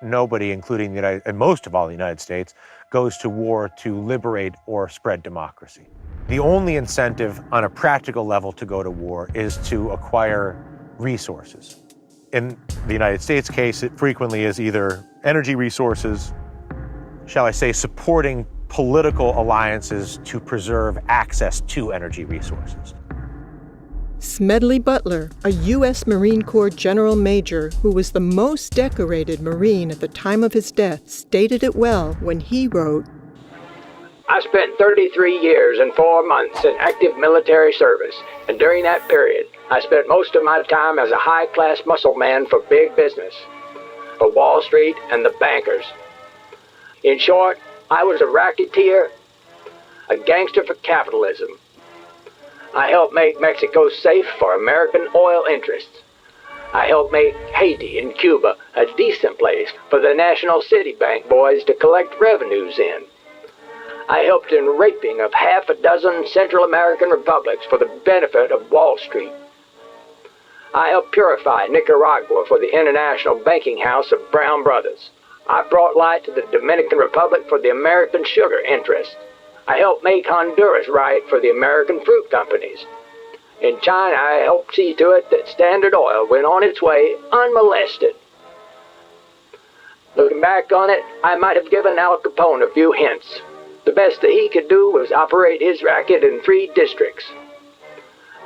Nobody, including the United, and most of all the United States, goes to war to liberate or spread democracy. The only incentive on a practical level to go to war is to acquire resources. In the United States case, it frequently is either energy resources, shall I say, supporting political alliances to preserve access to energy resources. Smedley Butler, a U.S. Marine Corps General Major who was the most decorated Marine at the time of his death, stated it well when he wrote, I spent 33 years and 4 months in active military service, and during that period, I spent most of my time as a high-class muscle man for big business, for Wall Street and the bankers. In short, I was a racketeer, a gangster for capitalism. I helped make Mexico safe for American oil interests. I helped make Haiti and Cuba a decent place for the National City Bank boys to collect revenues in. I helped in raping of half a dozen Central American republics for the benefit of Wall Street. I helped purify Nicaragua for the International Banking House of Brown Brothers. I brought light to the Dominican Republic for the American sugar interests. I helped make Honduras right for the American fruit companies. In China, I helped see to it that Standard Oil went on its way unmolested. Looking back on it, I might have given Al Capone a few hints. The best that he could do was operate his racket in 3 districts.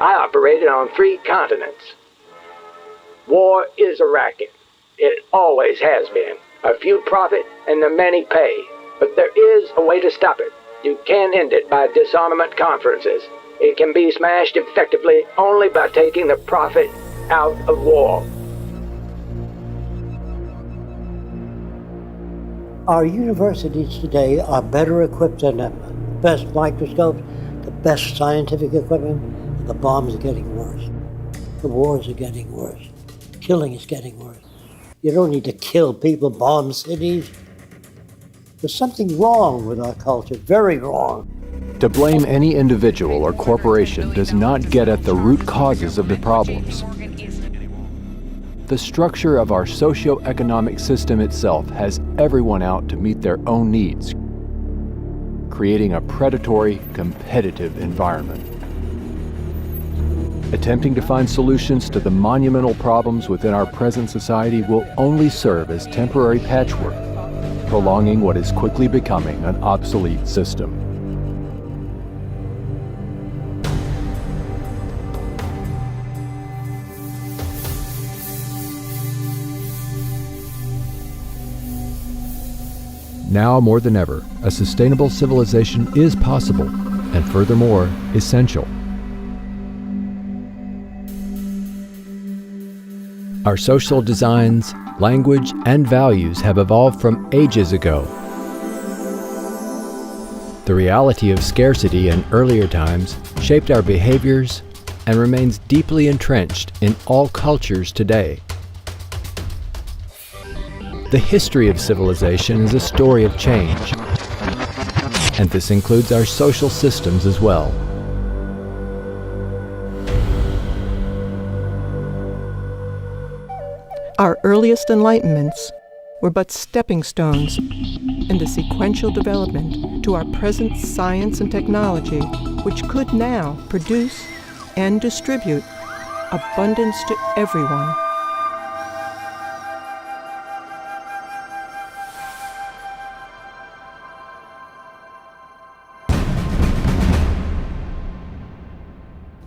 I operated on 3 continents. War is a racket. It always has been. A few profit and the many pay. But there is a way to stop it. You can end it by disarmament conferences. It can be smashed effectively only by taking the profit out of war. Our universities today are better equipped than ever. Best microscopes, the best scientific equipment, and the bombs are getting worse. The wars are getting worse. Killing is getting worse. You don't need to kill people, bomb cities. There's something wrong with our culture, very wrong. To blame any individual or corporation does not get at the root causes of the problems. The structure of our socio-economic system itself has everyone out to meet their own needs, creating a predatory, competitive environment. Attempting to find solutions to the monumental problems within our present society will only serve as temporary patchwork, prolonging what is quickly becoming an obsolete system. Now more than ever, a sustainable civilization is possible, and furthermore, essential. Our social designs, language, and values have evolved from ages ago. The reality of scarcity in earlier times shaped our behaviors and remains deeply entrenched in all cultures today. The history of civilization is a story of change, and this includes our social systems as well. Our earliest enlightenments were but stepping stones in the sequential development to our present science and technology, which could now produce and distribute abundance to everyone.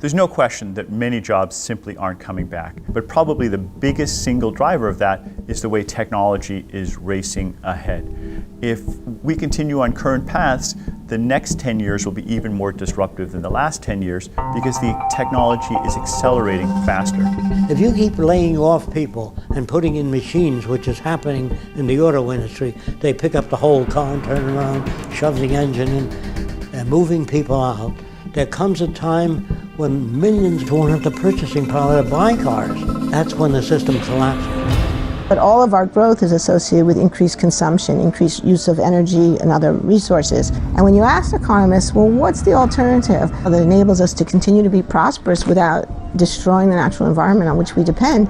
There's no question that many jobs simply aren't coming back, but probably the biggest single driver of that is the way technology is racing ahead. If we continue on current paths, the next 10 years will be even more disruptive than the last 10 years because the technology is accelerating faster. If you keep laying off people and putting in machines, which is happening in the auto industry, they pick up the whole car and turn around, shove the engine in, and moving people out. There comes a time when millions won't have the purchasing power to buy cars. That's when the system collapses. But all of our growth is associated with increased consumption, increased use of energy and other resources. And when you ask economists, well, what's the alternative that enables us to continue to be prosperous without destroying the natural environment on which we depend?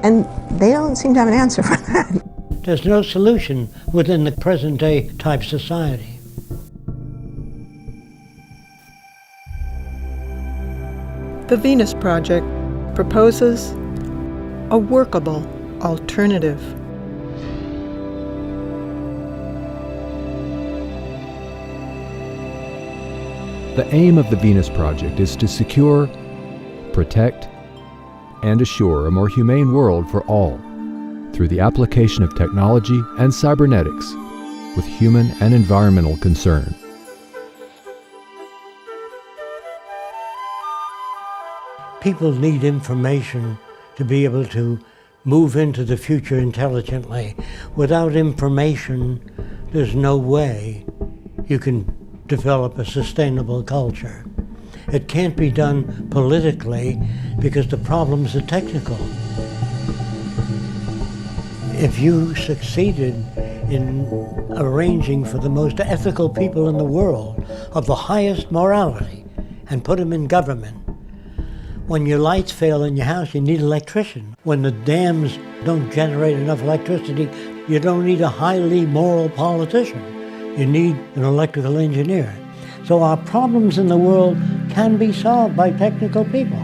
And they don't seem to have an answer for that. There's no solution within the present day type society. The Venus Project proposes a workable alternative. The aim of the Venus Project is to secure, protect, and assure a more humane world for all through the application of technology and cybernetics with human and environmental concern. People need information to be able to move into the future intelligently. Without information, there's no way you can develop a sustainable culture. It can't be done politically because the problems are technical. If you succeeded in arranging for the most ethical people in the world of the highest morality and put them in government, when your lights fail in your house, you need an electrician. When the dams don't generate enough electricity, you don't need a highly moral politician. You need an electrical engineer. So our problems in the world can be solved by technical people.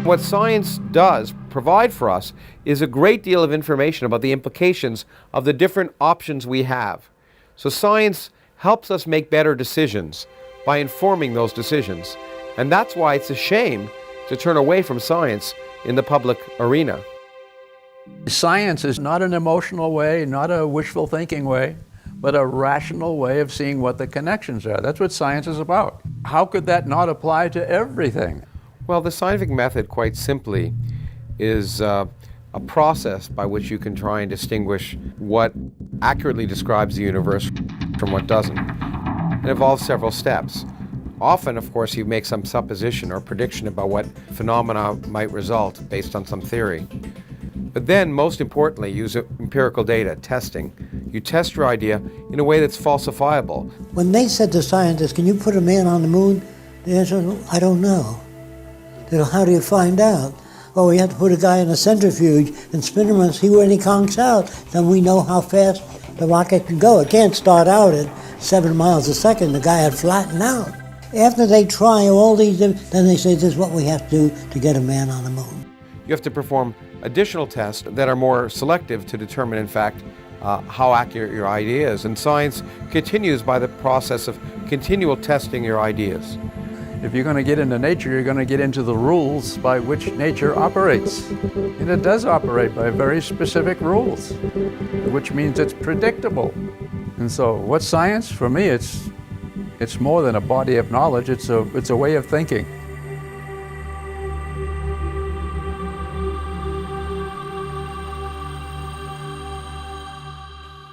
What science does provide for us is a great deal of information about the implications of the different options we have. So science helps us make better decisions by informing those decisions. And that's why it's a shame to turn away from science in the public arena. Science is not an emotional way, not a wishful thinking way, but a rational way of seeing what the connections are. That's what science is about. How could that not apply to everything? Well, the scientific method, quite simply, is a process by which you can try and distinguish what accurately describes the universe from what doesn't. It involves several steps. Often, of course, you make some supposition or prediction about what phenomena might result based on some theory. But then, most importantly, use empirical data, testing. You test your idea in a way that's falsifiable. When they said to scientists, can you put a man on the moon? The answer was, I don't know. They go, how do you find out? Well, we have to put a guy in a centrifuge and spin him and see when he conks out. Then we know how fast the rocket can go. It can't start out at 7 miles a second. The guy had flattened out. After they try all these, then they say this is what we have to do to get a man on the moon. You have to perform additional tests that are more selective to determine, in fact, how accurate your idea is. And science continues by the process of continual testing your ideas. If you're going to get into nature, you're going to get into the rules by which nature operates. And it does operate by very specific rules, which means it's predictable. And so what's science? For me, it's more than a body of knowledge, it's a way of thinking.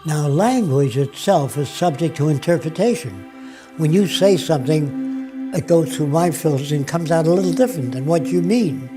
Now, language itself is subject to interpretation. When you say something, it goes through my filters and comes out a little different than what you mean.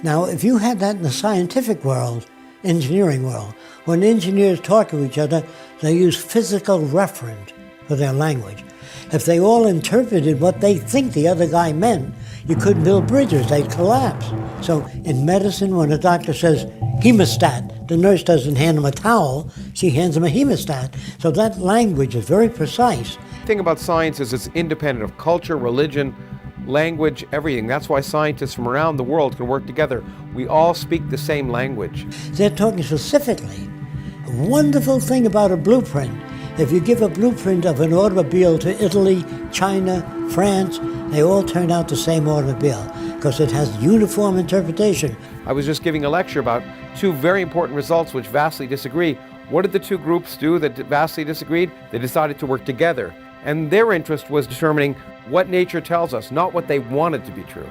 Now, if you had that in the scientific world, engineering world, when engineers talk to each other, they use physical reference for their language. If they all interpreted what they think the other guy meant, you couldn't build bridges, they'd collapse. So in medicine, when a doctor says hemostat, the nurse doesn't hand him a towel, she hands him a hemostat. So that language is very precise. The thing about science is it's independent of culture, religion, language, everything. That's why scientists from around the world can work together. We all speak the same language. They're talking specifically. A wonderful thing about a blueprint, if you give a blueprint of an automobile to Italy, China, France, they all turn out the same automobile because it has uniform interpretation. I was just giving a lecture about two very important results which vastly disagree. What did the two groups do that vastly disagreed? They decided to work together. And their interest was determining what nature tells us, not what they wanted to be true.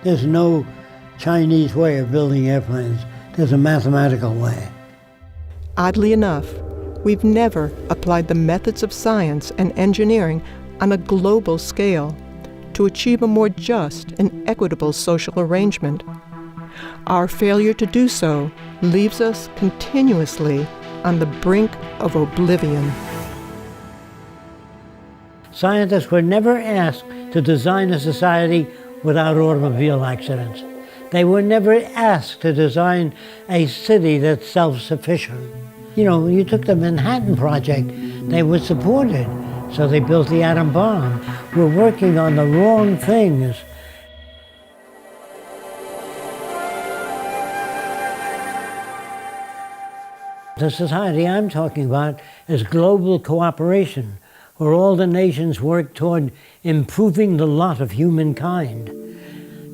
There's no Chinese way of building airplanes. There's a mathematical way. Oddly enough, we've never applied the methods of science and engineering on a global scale to achieve a more just and equitable social arrangement. Our failure to do so leaves us continuously on the brink of oblivion. Scientists were never asked to design a society without automobile accidents. They were never asked to design a city that's self-sufficient. You know, you took the Manhattan Project, they were supported, so they built the atom bomb. We're working on the wrong things. The society I'm talking about is global cooperation, where all the nations work toward improving the lot of humankind.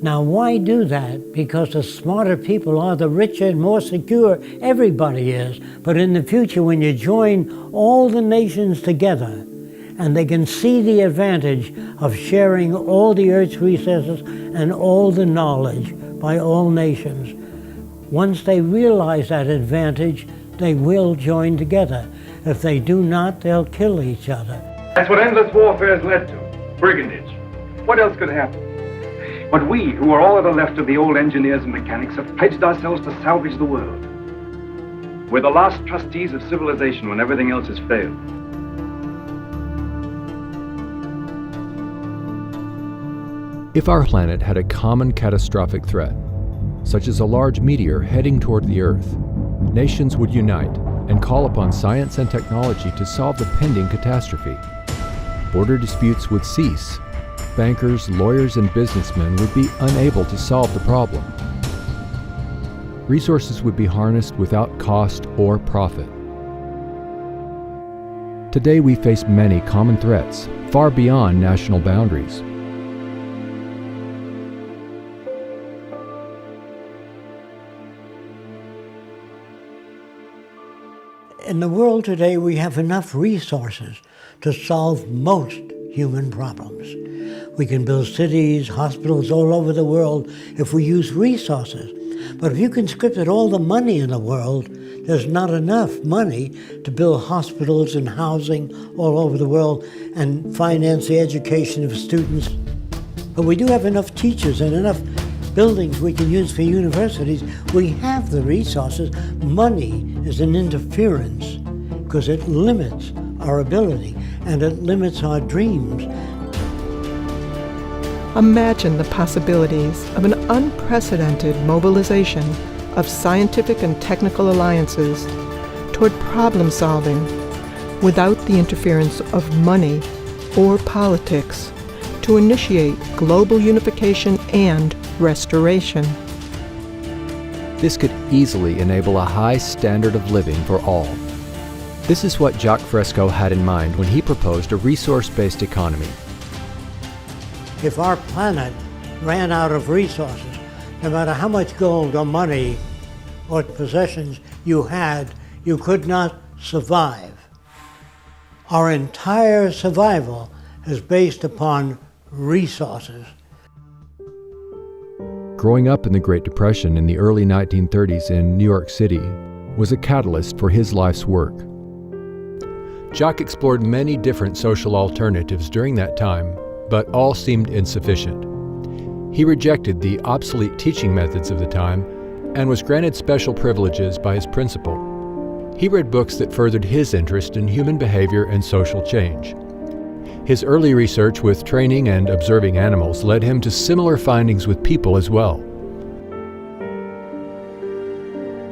Now, why do that? Because the smarter people are, the richer and more secure everybody is. But in the future, when you join all the nations together, and they can see the advantage of sharing all the Earth's resources and all the knowledge by all nations, once they realize that advantage, they will join together. If they do not, they'll kill each other. That's what endless warfare has led to. Brigandage. What else could happen? But we, who are all that are left of the old engineers and mechanics, have pledged ourselves to salvage the world. We're the last trustees of civilization when everything else has failed. If our planet had a common catastrophic threat, such as a large meteor heading toward the Earth, nations would unite and call upon science and technology to solve the pending catastrophe. Border disputes would cease. Bankers, lawyers, and businessmen would be unable to solve the problem. Resources would be harnessed without cost or profit. Today we face many common threats, far beyond national boundaries. In the world today, we have enough resources to solve most human problems. We can build cities, hospitals all over the world if we use resources. But if you conscripted all the money in the world, there's not enough money to build hospitals and housing all over the world and finance the education of students. But we do have enough teachers and enough buildings we can use for universities. We have the resources. Money is an interference because it limits our ability and it limits our dreams. Imagine the possibilities of an unprecedented mobilization of scientific and technical alliances toward problem solving without the interference of money or politics to initiate global unification and restoration. This could easily enable a high standard of living for all. This is what Jacque Fresco had in mind when he proposed a resource-based economy. If our planet ran out of resources, no matter how much gold or money or possessions you had, you could not survive. Our entire survival is based upon resources. Growing up in the Great Depression in the early 1930s in New York City was a catalyst for his life's work. Jacque explored many different social alternatives during that time, but all seemed insufficient. He rejected the obsolete teaching methods of the time and was granted special privileges by his principal. He read books that furthered his interest in human behavior and social change. His early research with training and observing animals led him to similar findings with people as well.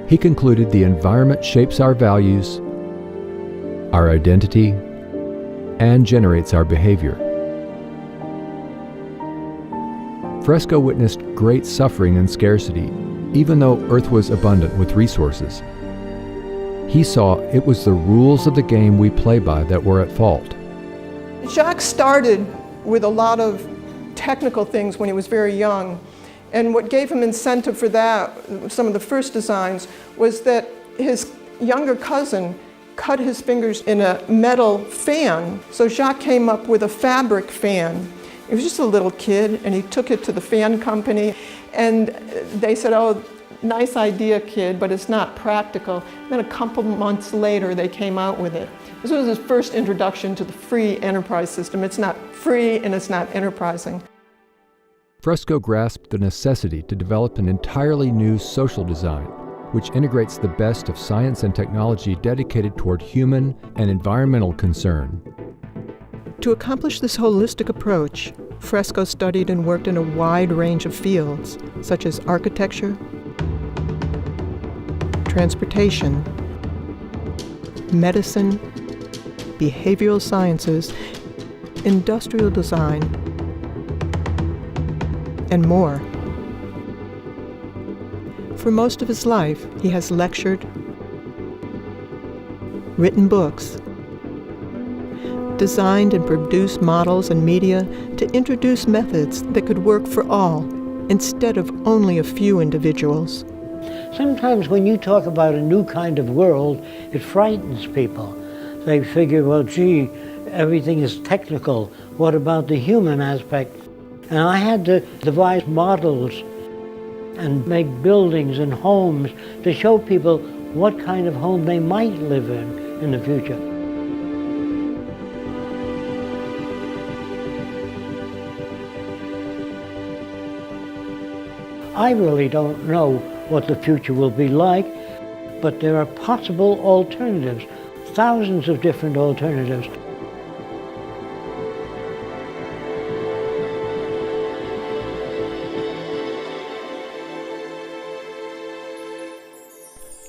He concluded the environment shapes our values, our identity, and generates our behavior. Fresco witnessed great suffering and scarcity, even though Earth was abundant with resources. He saw it was the rules of the game we play by that were at fault. Jacque started with a lot of technical things when he was very young, and what gave him incentive for that, some of the first designs, was that his younger cousin cut his fingers in a metal fan. So Jacque came up with a fabric fan. He was just a little kid, and he took it to the fan company, and they said, "Oh, nice idea, kid, but it's not practical." And then a couple months later, they came out with it. This was his first introduction to the free enterprise system. It's not free and it's not enterprising. Fresco grasped the necessity to develop an entirely new social design, which integrates the best of science and technology dedicated toward human and environmental concern. To accomplish this holistic approach, Fresco studied and worked in a wide range of fields, such as architecture, transportation, medicine, behavioral sciences, industrial design, and more. For most of his life, he has lectured, written books, designed and produced models and media to introduce methods that could work for all instead of only a few individuals. Sometimes when you talk about a new kind of world, it frightens people. They figure, well, gee, everything is technical. What about the human aspect? And I had to devise models and make buildings and homes to show people what kind of home they might live in the future. I really don't know what the future will be like, but there are possible alternatives, thousands of different alternatives.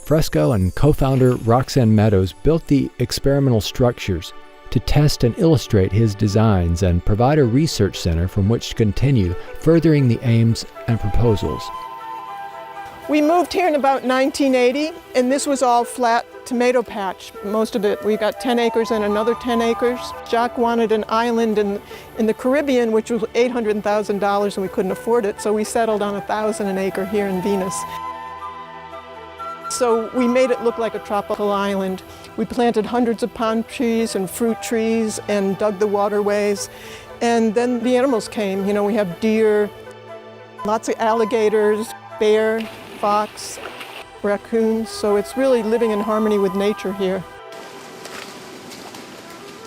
Fresco and co-founder Roxanne Meadows built the experimental structures to test and illustrate his designs and provide a research center from which to continue furthering the aims and proposals. We moved here in about 1980, and this was all flat tomato patch, most of it. We got 10 acres and another 10 acres. Jacque wanted an island in the Caribbean, which was $800,000, and we couldn't afford it, so we settled on 1,000 an acre here in Venus. So we made it look like a tropical island. We planted hundreds of palm trees and fruit trees and dug the waterways. And then the animals came. You know, we have deer, lots of alligators, bear, fox, raccoons. So it's really living in harmony with nature here.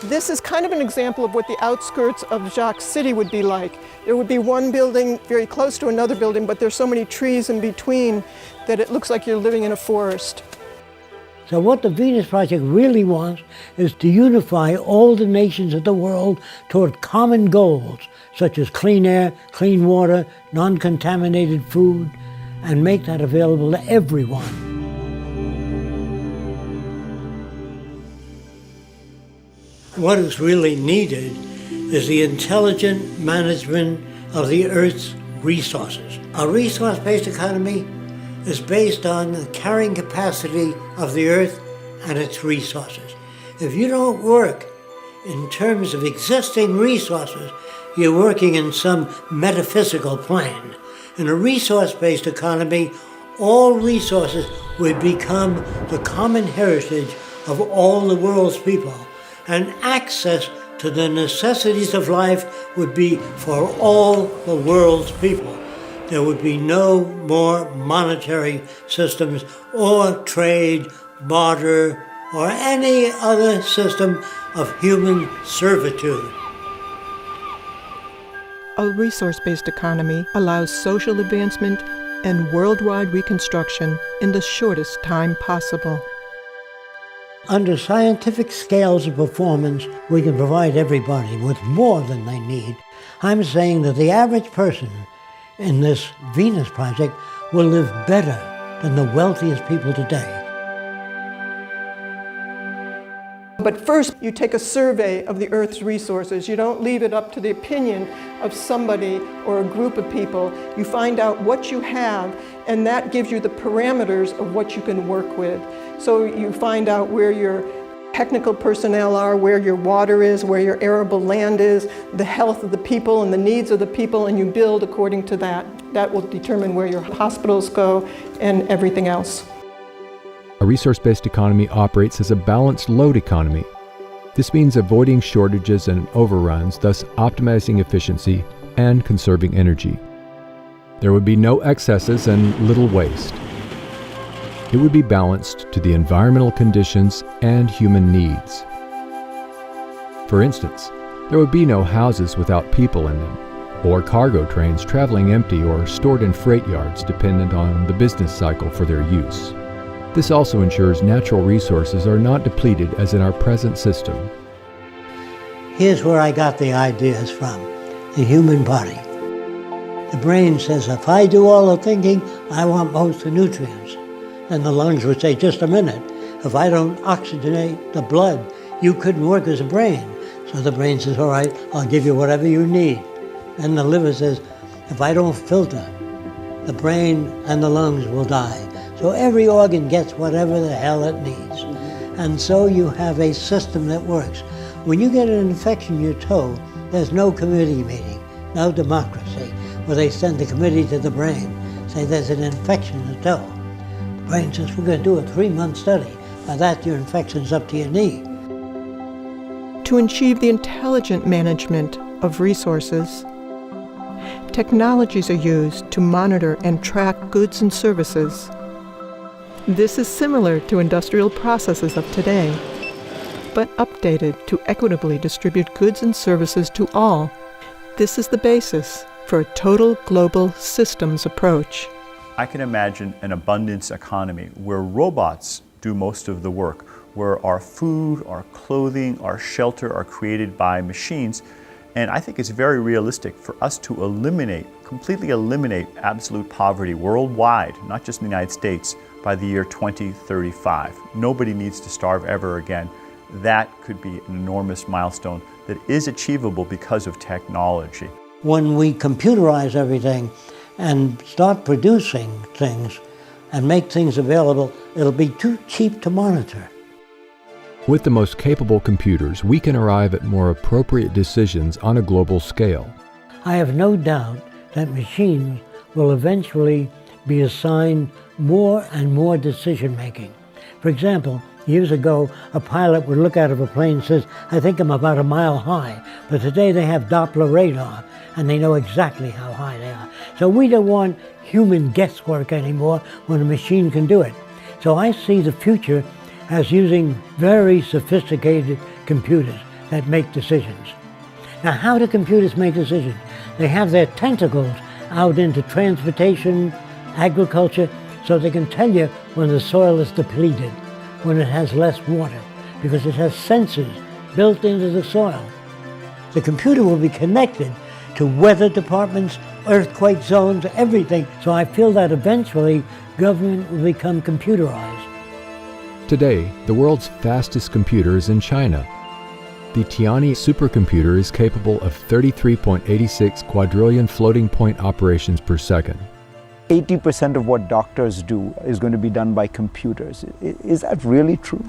This is kind of an example of what the outskirts of Jacque City would be like. There would be one building very close to another building, but there's so many trees in between that it looks like you're living in a forest. So what the Venus Project really wants is to unify all the nations of the world toward common goals, such as clean air, clean water, non-contaminated food, and make that available to everyone. What is really needed is the intelligent management of the Earth's resources. A resource-based economy is based on the carrying capacity of the Earth and its resources. If you don't work in terms of existing resources, you're working in some metaphysical plane. In a resource-based economy, all resources would become the common heritage of all the world's people, and access to the necessities of life would be for all the world's people. There would be no more monetary systems or trade, barter, or any other system of human servitude. A resource-based economy allows social advancement and worldwide reconstruction in the shortest time possible. Under scientific scales of performance, we can provide everybody with more than they need. I'm saying that the average person in this Venus Project will live better than the wealthiest people today. But first, you take a survey of the Earth's resources. You don't leave it up to the opinion of somebody or a group of people. You find out what you have, and that gives you the parameters of what you can work with. So you find out where your technical personnel are, where your water is, where your arable land is, the health of the people and the needs of the people, and you build according to that. That will determine where your hospitals go and everything else. A resource-based economy operates as a balanced load economy. This means avoiding shortages and overruns, thus optimizing efficiency and conserving energy. There would be no excesses and little waste. It would be balanced to the environmental conditions and human needs. For instance, there would be no houses without people in them, or cargo trains traveling empty or stored in freight yards dependent on the business cycle for their use. This also ensures natural resources are not depleted as in our present system. Here's where I got the ideas from: the human body. The brain says, if I do all the thinking, I want most of the nutrients. And the lungs would say, just a minute, if I don't oxygenate the blood, you couldn't work as a brain. So the brain says, all right, I'll give you whatever you need. And the liver says, if I don't filter, the brain and the lungs will die. So every organ gets whatever the hell it needs. And so you have a system that works. When you get an infection in your toe, there's no committee meeting, no democracy, where they send the committee to the brain, say there's an infection in the toe. The brain says, we're going to do a 3-month study. By that, your infection's up to your knee. To achieve the intelligent management of resources, technologies are used to monitor and track goods and services. This is similar to industrial processes of today, but updated to equitably distribute goods and services to all. This is the basis for a total global systems approach. I can imagine an abundance economy where robots do most of the work, where our food, our clothing, our shelter are created by machines. And I think it's very realistic for us to completely eliminate absolute poverty worldwide, not just in the United States, by the year 2035. Nobody needs to starve ever again. That could be an enormous milestone that is achievable because of technology. When we computerize everything and start producing things and make things available, it'll be too cheap to monitor. With the most capable computers, we can arrive at more appropriate decisions on a global scale. I have no doubt that machines will eventually be assigned more and more decision making. For example, years ago, a pilot would look out of a plane and says, I think I'm about a mile high. But today they have Doppler radar and they know exactly how high they are. So we don't want human guesswork anymore when a machine can do it. So I see the future as using very sophisticated computers that make decisions. Now, how do computers make decisions? They have their tentacles out into transportation, agriculture, so they can tell you when the soil is depleted, when it has less water, because it has sensors built into the soil. The computer will be connected to weather departments, earthquake zones, everything. So I feel that eventually government will become computerized. Today, the world's fastest computer is in China. The Tianyi supercomputer is capable of 33.86 quadrillion floating point operations per second. 80% of what doctors do is going to be done by computers. Is that really true?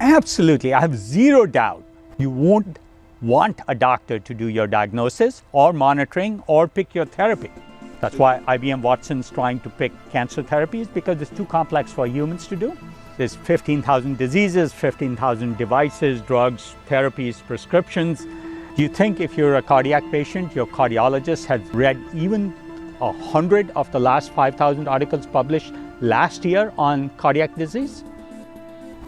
Absolutely. I have zero doubt. You won't want a doctor to do your diagnosis or monitoring or pick your therapy. That's why IBM Watson's trying to pick cancer therapies, because it's too complex for humans to do. There's 15,000 diseases, 15,000 devices, drugs, therapies, prescriptions. Do you think if you're a cardiac patient, your cardiologist has read even 100 of the last 5,000 articles published last year on cardiac disease?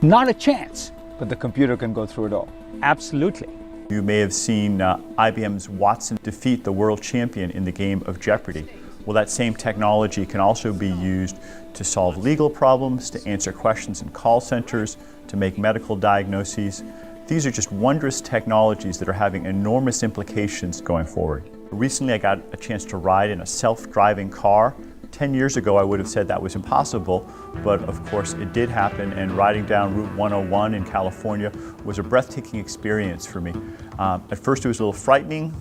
Not a chance. But the computer can go through it all. Absolutely. You may have seen IBM's Watson defeat the world champion in the game of Jeopardy. Well, that same technology can also be used to solve legal problems, to answer questions in call centers, to make medical diagnoses. These are just wondrous technologies that are having enormous implications going forward. Recently, I got a chance to ride in a self-driving car. 10 years ago, I would have said that was impossible, but of course it did happen, and riding down Route 101 in California was a breathtaking experience for me. At first it was a little frightening,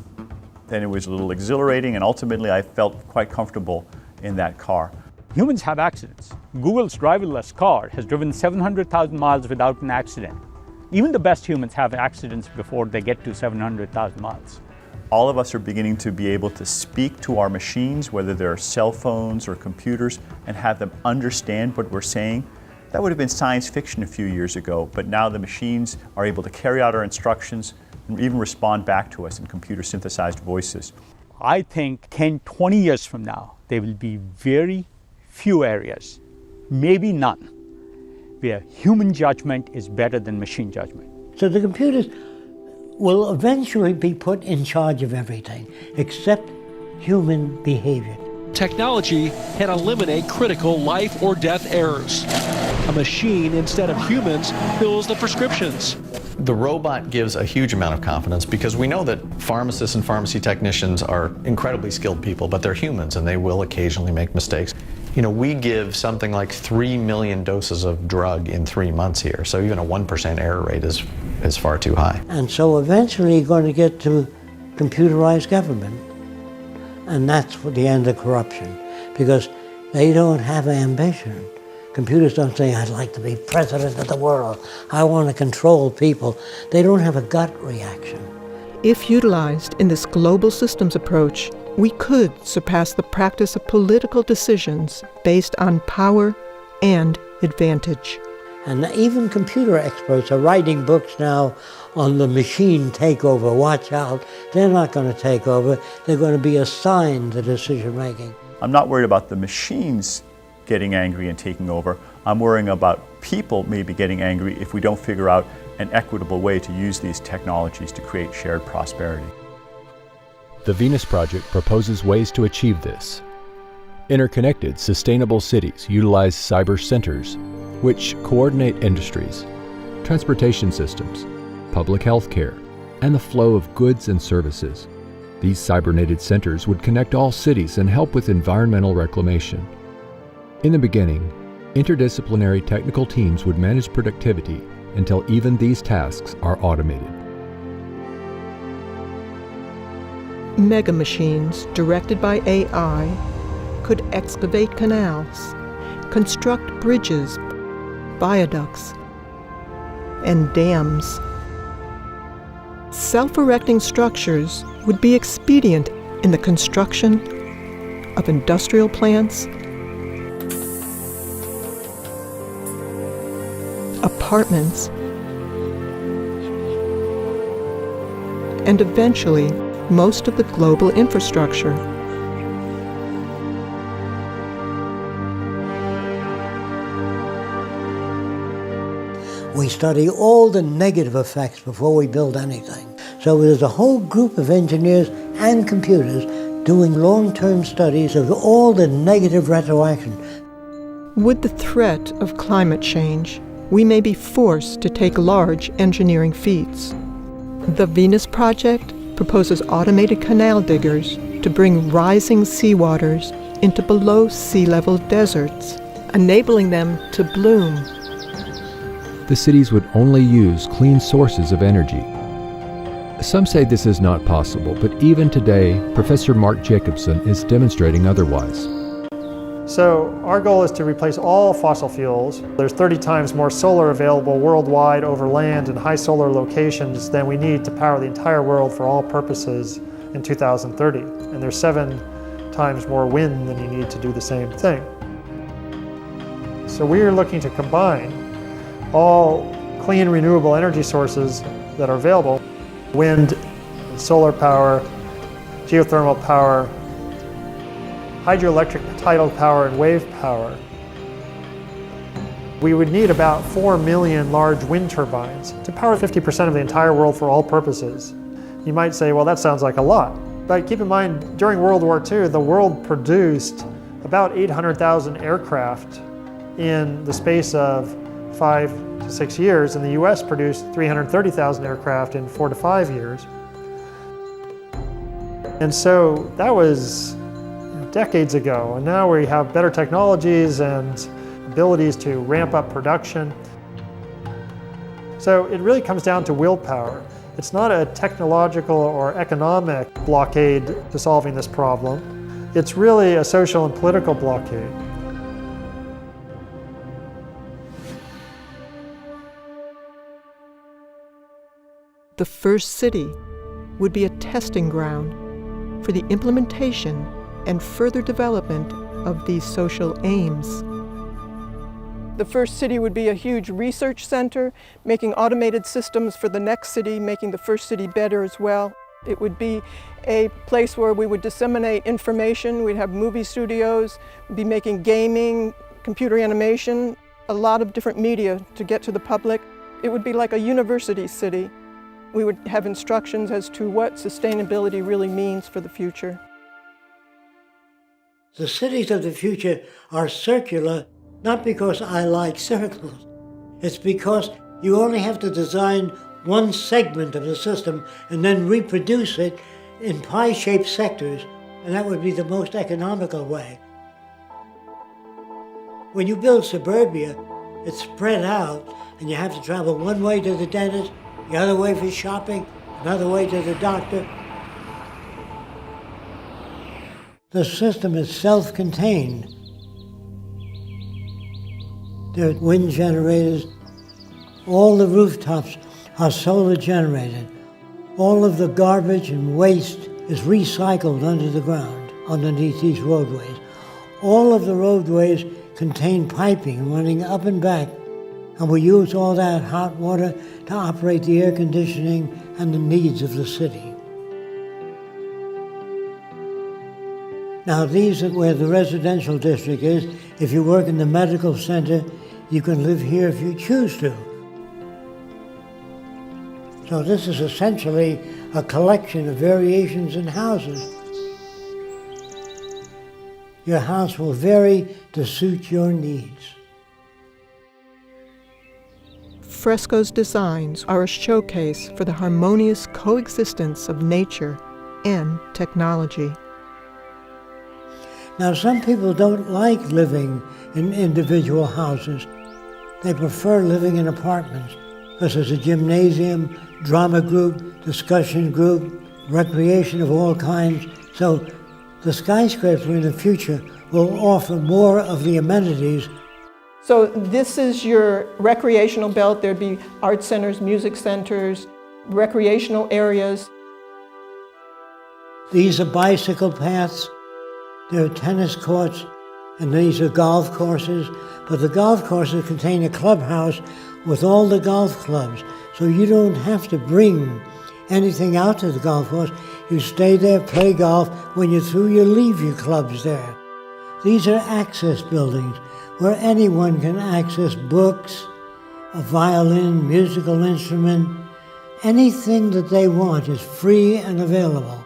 then it was a little exhilarating, and ultimately I felt quite comfortable in that car. Humans have accidents. Google's driverless car has driven 700,000 miles without an accident. Even the best humans have accidents before they get to 700,000 miles. All of us are beginning to be able to speak to our machines, whether they're cell phones or computers, and have them understand what we're saying. That would have been science fiction a few years ago, but now the machines are able to carry out our instructions and even respond back to us in computer-synthesized voices. I think 10, 20 years from now, there will be very few areas, maybe none, where human judgment is better than machine judgment. So the computers will eventually be put in charge of everything except human behavior. Technology can eliminate critical life or death errors. A machine, instead of humans, fills the prescriptions. The robot gives a huge amount of confidence because we know that pharmacists and pharmacy technicians are incredibly skilled people, but they're humans and they will occasionally make mistakes. You know, we give something like 3 million doses of drug in 3 months here, so even a 1% error rate is far too high. And so eventually you're going to get to computerized government, and that's the end of corruption, because they don't have ambition. Computers don't say, I'd like to be president of the world. I want to control people. They don't have a gut reaction. If utilized in this global systems approach, we could surpass the practice of political decisions based on power and advantage. And even computer experts are writing books now on the machine takeover. Watch out. They're not going to take over. They're going to be assigned the decision making. I'm not worried about the machines getting angry and taking over. I'm worrying about people maybe getting angry if we don't figure out an equitable way to use these technologies to create shared prosperity. The Venus Project proposes ways to achieve this. Interconnected, sustainable cities utilize cyber centers, which coordinate industries, transportation systems, public health care, and the flow of goods and services. These cybernated centers would connect all cities and help with environmental reclamation. In the beginning, interdisciplinary technical teams would manage productivity until even these tasks are automated. Mega machines directed by AI could excavate canals, construct bridges, viaducts, and dams. Self-erecting structures would be expedient in the construction of industrial plants, apartments, and eventually most of the global infrastructure. We study all the negative effects before we build anything. So there's a whole group of engineers and computers doing long-term studies of all the negative retroaction. With the threat of climate change, we may be forced to take large engineering feats. The Venus Project proposes automated canal diggers to bring rising seawaters into below sea level deserts, enabling them to bloom. The cities would only use clean sources of energy. Some say this is not possible, but even today, Professor Mark Jacobson is demonstrating otherwise. So our goal is to replace all fossil fuels. There's 30 times more solar available worldwide over land in high solar locations than we need to power the entire world for all purposes in 2030. And there's 7 times more wind than you need to do the same thing. So we are looking to combine all clean renewable energy sources that are available: wind, solar power, geothermal power, hydroelectric tidal power, and wave power. We would need about 4 million large wind turbines to power 50% of the entire world for all purposes. You might say, well, that sounds like a lot. But keep in mind, during World War II, the world produced about 800,000 aircraft in the space of 5 to 6 years, and the US produced 330,000 aircraft in 4 to 5 years. And so that was decades ago, and now we have better technologies and abilities to ramp up production. So it really comes down to willpower. It's not a technological or economic blockade to solving this problem. It's really a social and political blockade. The first city would be a testing ground for the implementation and further development of these social aims. The first city would be a huge research center, making automated systems for the next city, making the first city better as well. It would be a place where we would disseminate information. We'd have movie studios, we'd be making gaming, computer animation, a lot of different media to get to the public. It would be like a university city. We would have instructions as to what sustainability really means for the future. The cities of the future are circular, not because I like circles. It's because you only have to design one segment of the system and then reproduce it in pie-shaped sectors, and that would be the most economical way. When you build suburbia, it's spread out, and you have to travel one way to the dentist, the other way for shopping, another way to the doctor. The system is self-contained. there are wind generators. All the rooftops are solar generated. All of the garbage and waste is recycled under the ground, underneath these roadways. All of the roadways contain piping running up and back, and we use all that hot water to operate the air conditioning and the needs of the city. Now these are where the residential district is. If you work in the medical center, you can live here if you choose to. So this is essentially a collection of variations in houses. Your house will vary to suit your needs. Fresco's designs are a showcase for the harmonious coexistence of nature and technology. Now, some people don't like living in individual houses. They prefer living in apartments because there's a gymnasium, drama group, discussion group, recreation of all kinds. So the skyscraper in the future will offer more of the amenities. So this is your recreational belt. There'd be art centers, music centers, recreational areas. These are bicycle paths. There are tennis courts, and these are golf courses. But the golf courses contain a clubhouse with all the golf clubs. So you don't have to bring anything out to the golf course. You stay there, play golf. When you're through, you leave your clubs there. These are access buildings where anyone can access books, a violin, musical instrument. Anything that they want is free and available.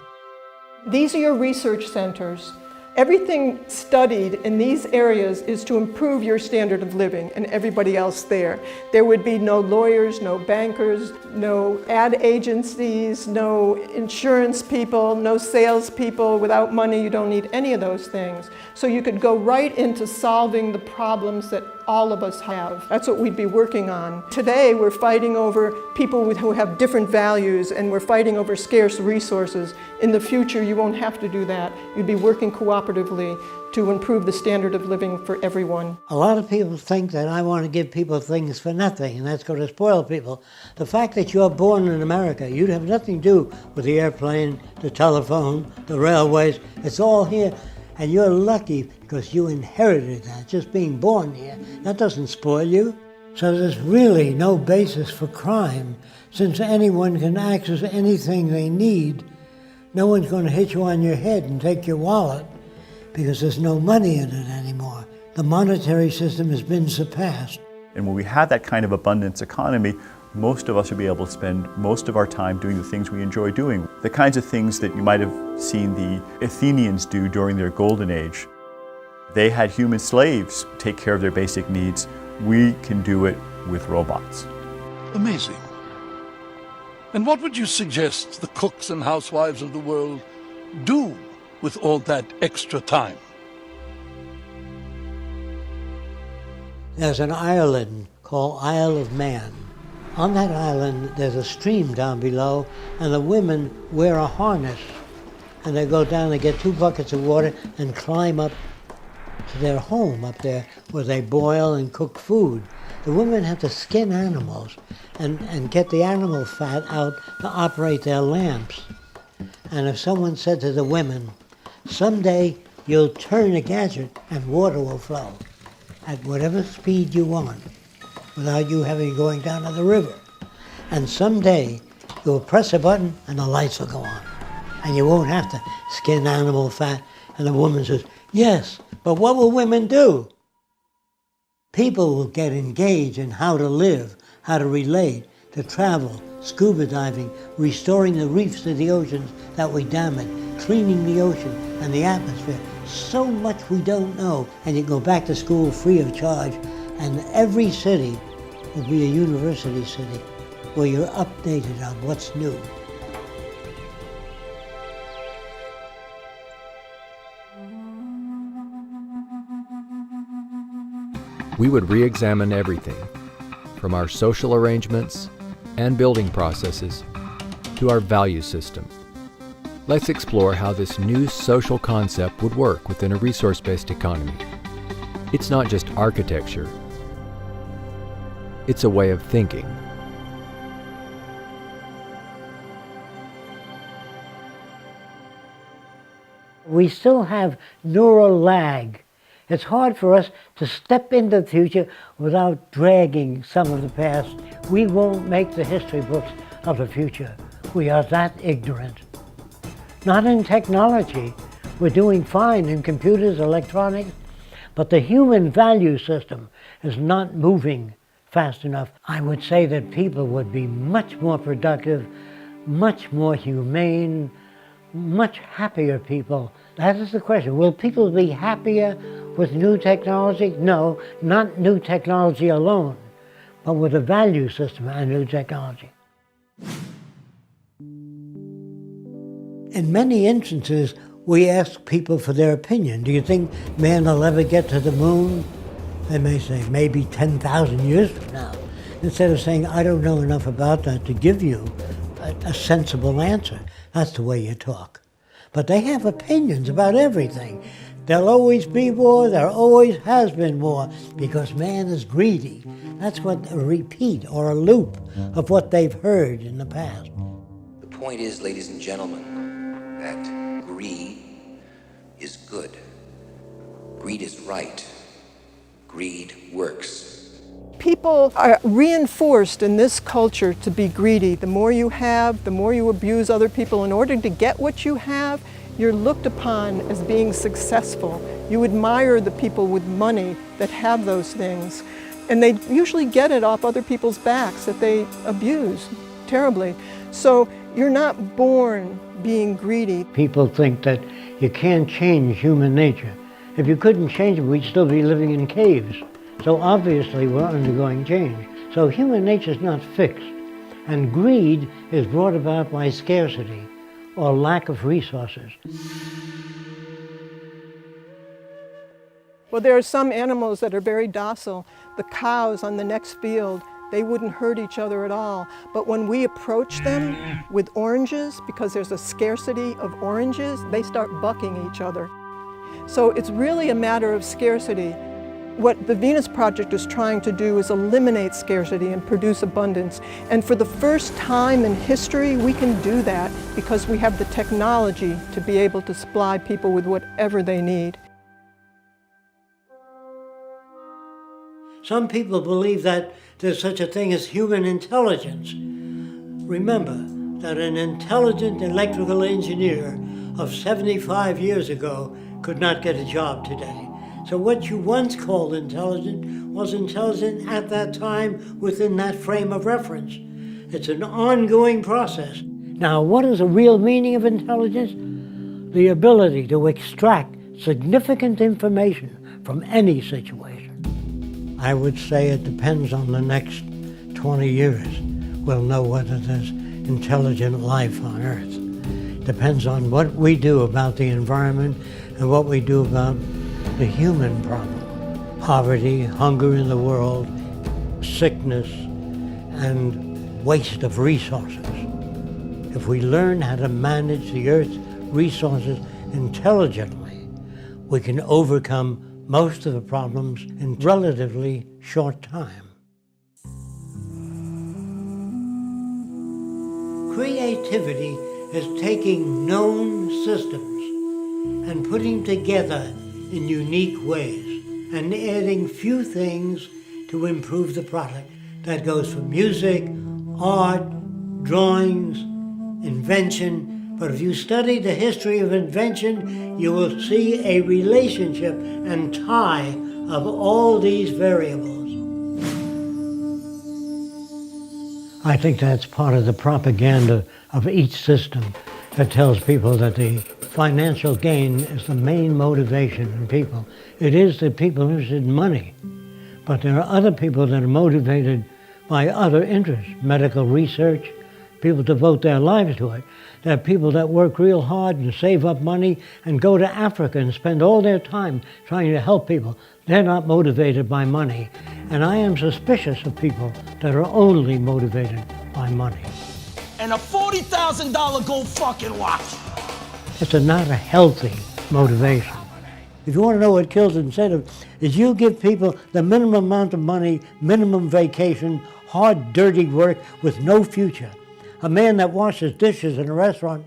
These are your research centers. Everything studied in these areas is to improve your standard of living and everybody else there. There would be no lawyers, no bankers, no ad agencies, no insurance people, no salespeople. Without money, you don't need any of those things. So you could go right into solving the problems that all of us have. That's what we'd be working on. Today, we're fighting over people who have different values, and we're fighting over scarce resources. In the future, you won't have to do that. You'd be working cooperatively to improve the standard of living for everyone. A lot of people think that I want to give people things for nothing, and that's going to spoil people. The fact that you're born in America, you'd have nothing to do with the airplane, the telephone, the railways. It's all here. And you're lucky because you inherited that, just being born here. That doesn't spoil you. So there's really no basis for crime. Since anyone can access anything they need, no one's going to hit you on your head and take your wallet because there's no money in it anymore. The monetary system has been surpassed. And when we have that kind of abundance economy, most of us will be able to spend most of our time doing the things we enjoy doing. The kinds of things that you might have seen the Athenians do during their golden age. They had human slaves take care of their basic needs. We can do it with robots. Amazing. And what would you suggest the cooks and housewives of the world do with all that extra time? There's an island called Isle of Man. On that island, there's a stream down below, and the women wear a harness. And they go down, they get 2 buckets of water and climb up to their home up there where they boil and cook food. The women have to skin animals and get the animal fat out to operate their lamps. And if someone said to the women, someday you'll turn a gadget and water will flow at whatever speed you want, without you having going down to the river. And someday you'll press a button and the lights will go on. And you won't have to skin animal fat. And the woman says, yes, but what will women do? People will get engaged in how to live, how to relate, to travel, scuba diving, restoring the reefs of the oceans that we damage, cleaning the ocean and the atmosphere. So much we don't know. And you go back to school free of charge. And every city will be a university city where you're updated on what's new. We would re-examine everything, from our social arrangements and building processes to our value system. Let's explore how this new social concept would work within a resource-based economy. It's not just architecture, It's a way of thinking. We still have neural lag. It's hard for us to step into the future without dragging some of the past. We won't make the history books of the future. We are that ignorant. Not in technology. We're doing fine in computers, electronics, but the human value system is not moving fast enough. I would say that people would be much more productive, much more humane, much happier people. That is the question. Will people be happier with new technology? No, not new technology alone, but with a value system and new technology. In many instances, we ask people for their opinion. Do you think man will ever get to the moon? They may say, maybe 10,000 years from now. Instead of saying, I don't know enough about that to give you a sensible answer. That's the way you talk. But they have opinions about everything. There'll always be war, there always has been war, because man is greedy. That's what a repeat or a loop of what they've heard in the past. The point is, ladies and gentlemen, that greed is good. Greed is right. Greed works. People are reinforced in this culture to be greedy. The more you have, the more you abuse other people. In order to get what you have, you're looked upon as being successful. You admire the people with money that have those things. And they usually get it off other people's backs that they abuse terribly. So you're not born being greedy. People think that you can't change human nature. If you couldn't change it, we'd still be living in caves. So obviously we're undergoing change. So human nature is not fixed. And greed is brought about by scarcity or lack of resources. Well, there are some animals that are very docile. The cows on the next field, they wouldn't hurt each other at all. But when we approach them with oranges, because there's a scarcity of oranges, they start bucking each other. So it's really a matter of scarcity. What the Venus Project is trying to do is eliminate scarcity and produce abundance. And for the first time in history, we can do that because we have the technology to be able to supply people with whatever they need. Some people believe that there's such a thing as human intelligence. Remember that an intelligent electrical engineer of 75 years ago could not get a job today. So what you once called intelligent was intelligent at that time within that frame of reference. It's an ongoing process. Now, what is the real meaning of intelligence? The ability to extract significant information from any situation. I would say it depends on the next 20 years. We'll know whether there's intelligent life on Earth. Depends on what we do about the environment and what we do about the human problem. Poverty, hunger in the world, sickness, and waste of resources. If we learn how to manage the Earth's resources intelligently, we can overcome most of the problems in relatively short time. Creativity is taking known systems and putting together in unique ways and adding few things to improve the product. That goes for music, art, drawings, invention. But if you study the history of invention, you will see a relationship and tie of all these variables. I think that's part of the propaganda of each system that tells people that the financial gain is the main motivation in people. It is that people are interested in money, but there are other people that are motivated by other interests, medical research. People devote their lives to it. There are people that work real hard and save up money and go to Africa and spend all their time trying to help people. They're not motivated by money. And I am suspicious of people that are only motivated by money. And a $40,000 gold fucking watch. It's not a healthy motivation. If you want to know what kills incentive, is you give people the minimum amount of money, minimum vacation, hard, dirty work with no future. A man that washes dishes in a restaurant,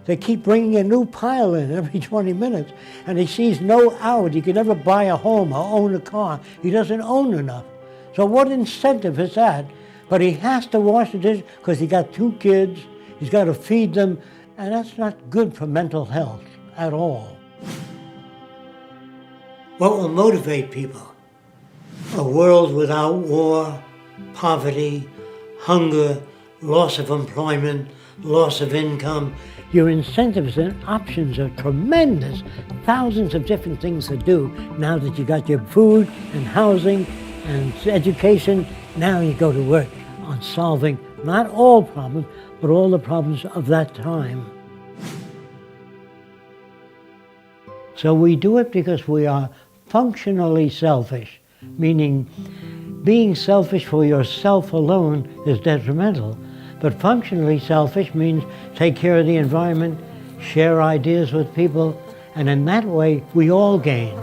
they keep bringing a new pile in every 20 minutes, and he sees no out. He can never buy a home or own a car. He doesn't own enough. So what incentive is that? But he has to wash the dishes because he got 2 kids, he's got to feed them, and that's not good for mental health at all. What will motivate people? A world without war, poverty, hunger, loss of employment, loss of income. Your incentives and options are tremendous. Thousands of different things to do now that you got your food and housing and education. Now you go to work on solving not all problems, but all the problems of that time. So we do it because we are functionally selfish, meaning being selfish for yourself alone is detrimental, but functionally selfish means take care of the environment, share ideas with people, and in that way we all gain.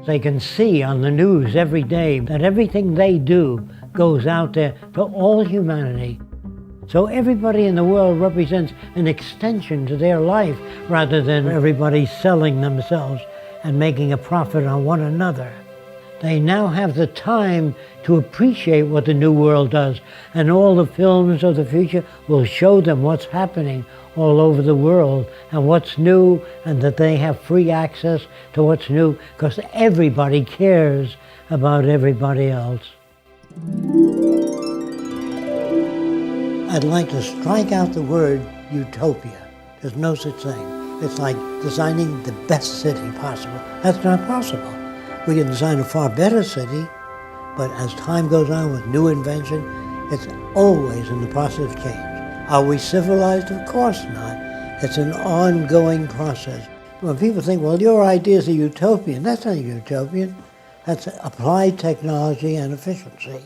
They can see on the news every day that everything they do goes out there to all humanity. So everybody in the world represents an extension to their life rather than everybody selling themselves and making a profit on one another. They now have the time to appreciate what the new world does, and all the films of the future will show them what's happening all over the world and what's new, and that they have free access to what's new because everybody cares about everybody else. I'd like to strike out the word utopia. There's no such thing. It's like designing the best city possible. That's not possible. We can design a far better city, but as time goes on with new invention, it's always in the process of change. Are we civilized? Of course not. It's an ongoing process. When people think, well, your ideas are utopian, that's not utopian. That's applied technology and efficiency.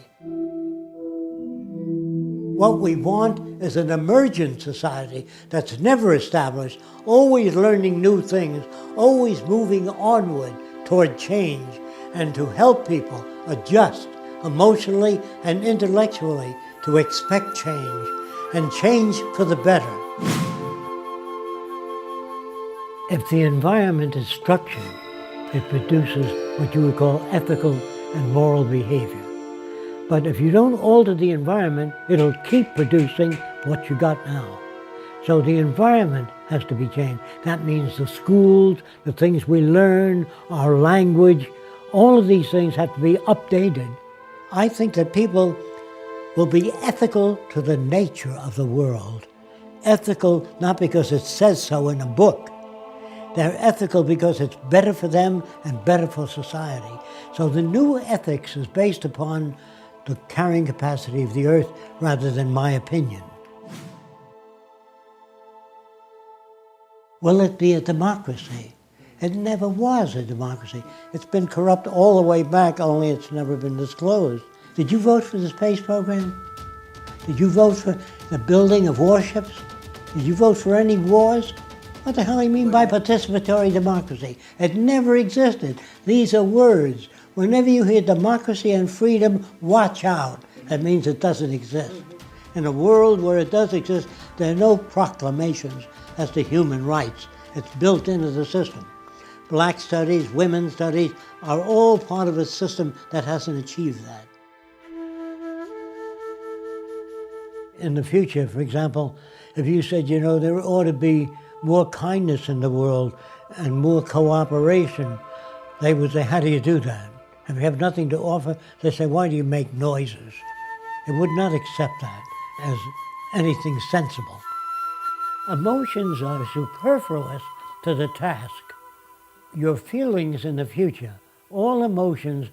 What we want is an emergent society that's never established, always learning new things, always moving onward toward change, and to help people adjust emotionally and intellectually to expect change, and change for the better. If the environment is structured, it produces what you would call ethical and moral behavior. But if you don't alter the environment, it'll keep producing what you got now. So the environment has to be changed. That means the schools, the things we learn, our language, all of these things have to be updated. I think that people will be ethical to the nature of the world. Ethical not because it says so in a book. They're ethical because it's better for them and better for society. So the new ethics is based upon the carrying capacity of the earth rather than my opinion. Will it be a democracy? It never was a democracy. It's been corrupt all the way back, only it's never been disclosed. Did you vote for the space program? Did you vote for the building of warships? Did you vote for any wars? What the hell do you mean by participatory democracy? It never existed. These are words. Whenever you hear democracy and freedom, watch out. That means it doesn't exist. In a world where it does exist, there are no proclamations as to human rights. It's built into the system. Black studies, women's studies are all part of a system that hasn't achieved that. In the future, for example, if you said, you know, there ought to be more kindness in the world and more cooperation, they would say, how do you do that? If you have nothing to offer, they say, why do you make noises? They would not accept that as anything sensible. Emotions are superfluous to the task. Your feelings in the future, all emotions,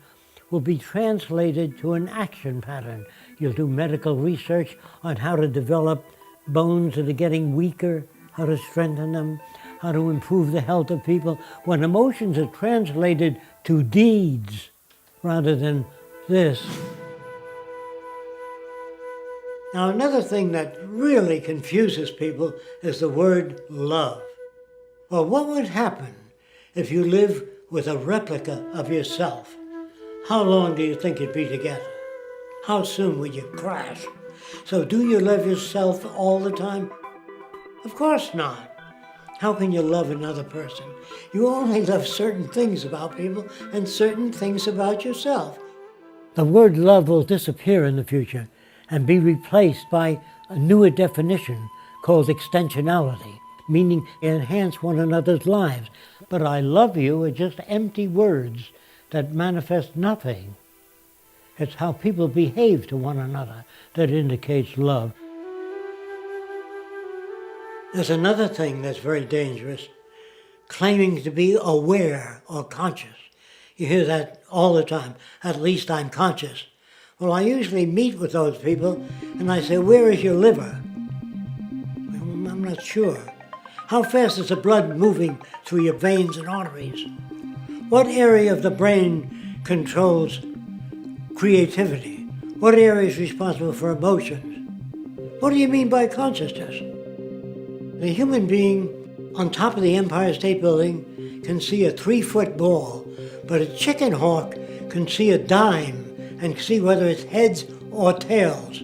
will be translated to an action pattern. You'll do medical research on how to develop bones that are getting weaker, how to strengthen them, how to improve the health of people. When emotions are translated to deeds rather than this. Now, another thing that really confuses people is the word love. Well, what would happen If you live with a replica of yourself, how long do you think you'd be together? How soon would you crash? So do you love yourself all the time? Of course not. How can you love another person? You only love certain things about people and certain things about yourself. The word love will disappear in the future and be replaced by a newer definition called extensionality, meaning enhance one another's lives. But I love you are just empty words that manifest nothing. It's how people behave to one another that indicates love. There's another thing that's very dangerous, claiming to be aware or conscious. You hear that all the time, at least I'm conscious. Well, I usually meet with those people and I say, where is your liver? I'm not sure. How fast is the blood moving through your veins and arteries? What area of the brain controls creativity? What area is responsible for emotions? What do you mean by consciousness? The human being on top of the Empire State Building can see a 3-foot ball, but a chicken hawk can see a dime and see whether it's heads or tails.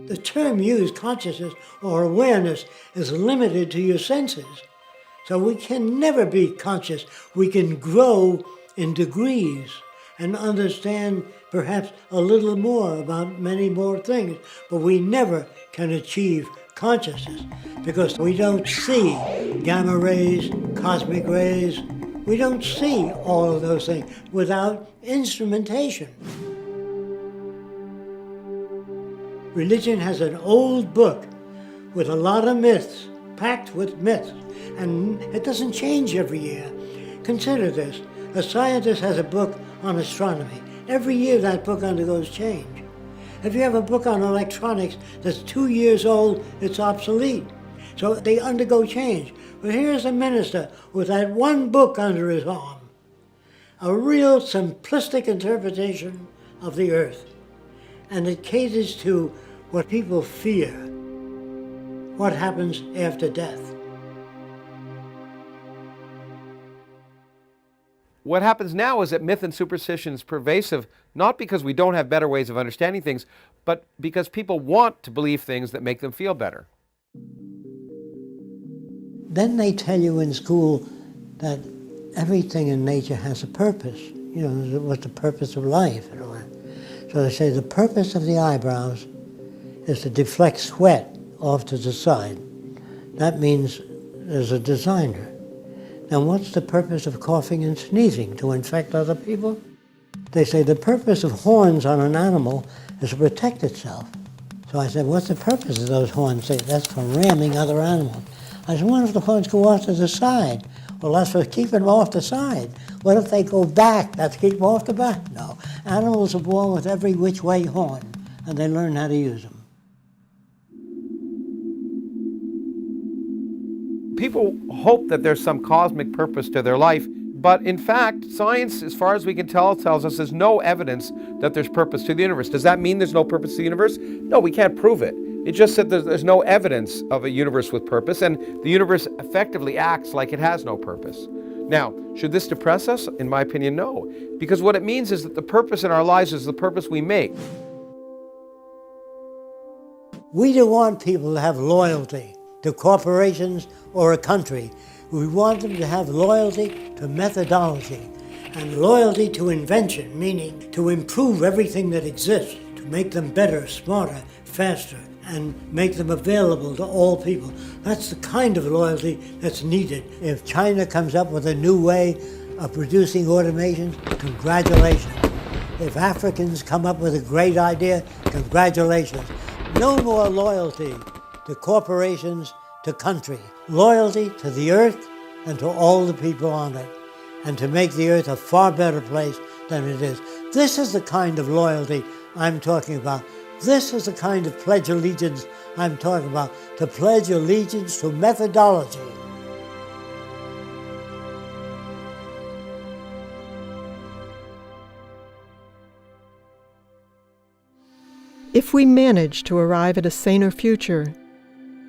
The term used, consciousness or awareness, is limited to your senses. So we can never be conscious. We can grow in degrees and understand perhaps a little more about many more things, but we never can achieve consciousness because we don't see gamma rays, cosmic rays. We don't see all of those things without instrumentation. Religion has an old book with a lot of myths, packed with myths, and it doesn't change every year. Consider this. A scientist has a book on astronomy. Every year that book undergoes change. If you have a book on electronics that's 2 years old, it's obsolete. So they undergo change. But here's a minister with that one book under his arm, a real simplistic interpretation of the earth. And it caters to what people fear, what happens after death. What happens now is that myth and superstition is pervasive, not because we don't have better ways of understanding things, but because people want to believe things that make them feel better. Then they tell you in school that everything in nature has a purpose. You know, what's the purpose of life? So they say the purpose of the eyebrows is to deflect sweat off to the side. That means there's a designer. Now what's the purpose of coughing and sneezing? To infect other people? They say the purpose of horns on an animal is to protect itself. So I said, what's the purpose of those horns? They say, that's for ramming other animals. I said, what if the horns go off to the side? Well, that's for keeping them off the side. What if they go back? That's keep them off the back? No. Animals are born with every which way horn, and they learn how to use them. People hope that there's some cosmic purpose to their life, but in fact, science, as far as we can tell, tells us there's no evidence that there's purpose to the universe. Does that mean there's no purpose to the universe? No, we can't prove it. It just said there's no evidence of a universe with purpose, and the universe effectively acts like it has no purpose. Now, should this depress us? In my opinion, no. Because what it means is that the purpose in our lives is the purpose we make. We don't want people to have loyalty to corporations or a country. We want them to have loyalty to methodology and loyalty to invention, meaning to improve everything that exists, to make them better, smarter, faster, and make them available to all people. That's the kind of loyalty that's needed. If China comes up with a new way of producing automation, congratulations. If Africans come up with a great idea, congratulations. No more loyalty to corporations, to country. Loyalty to the earth and to all the people on it, and to make the earth a far better place than it is. This is the kind of loyalty I'm talking about. This is the kind of pledge allegiance I'm talking about, to pledge allegiance to methodology. If we manage to arrive at a saner future,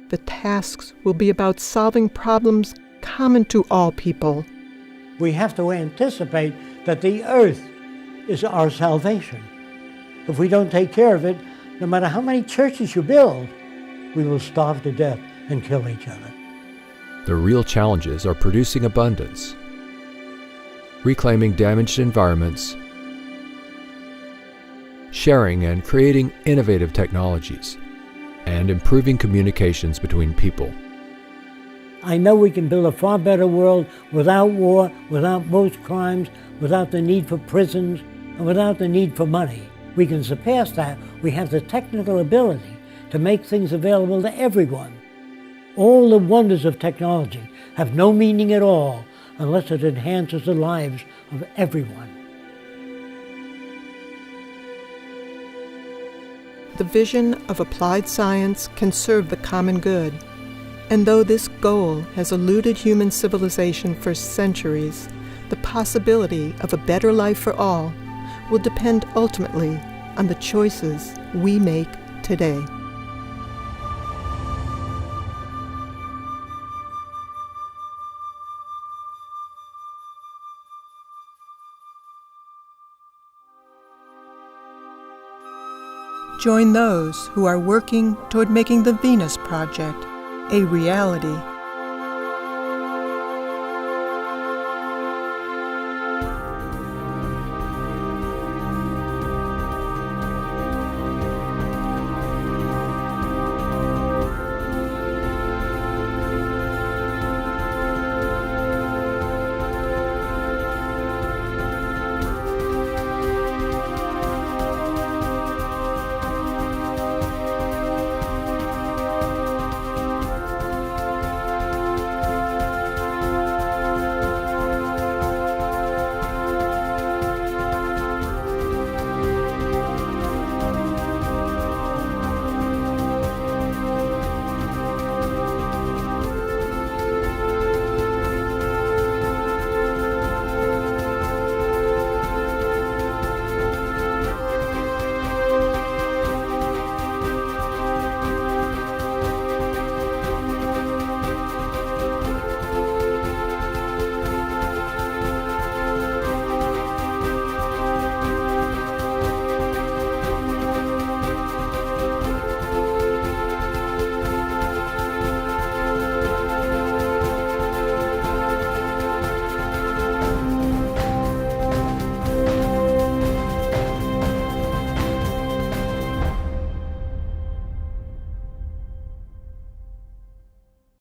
the tasks will be about solving problems common to all people, We have to anticipate that the earth is our salvation. If we don't take care of it, no matter how many churches you build, we will starve to death and kill each other. The real challenges are producing abundance, reclaiming damaged environments, sharing and creating innovative technologies, and improving communications between people. I know we can build a far better world without war, without most crimes, without the need for prisons, and without the need for money. We can surpass that. We have the technical ability to make things available to everyone. All the wonders of technology have no meaning at all unless it enhances the lives of everyone. The vision of applied science can serve the common good. And though this goal has eluded human civilization for centuries, the possibility of a better life for all will depend ultimately on the choices we make today. Join those who are working toward making the Venus Project a reality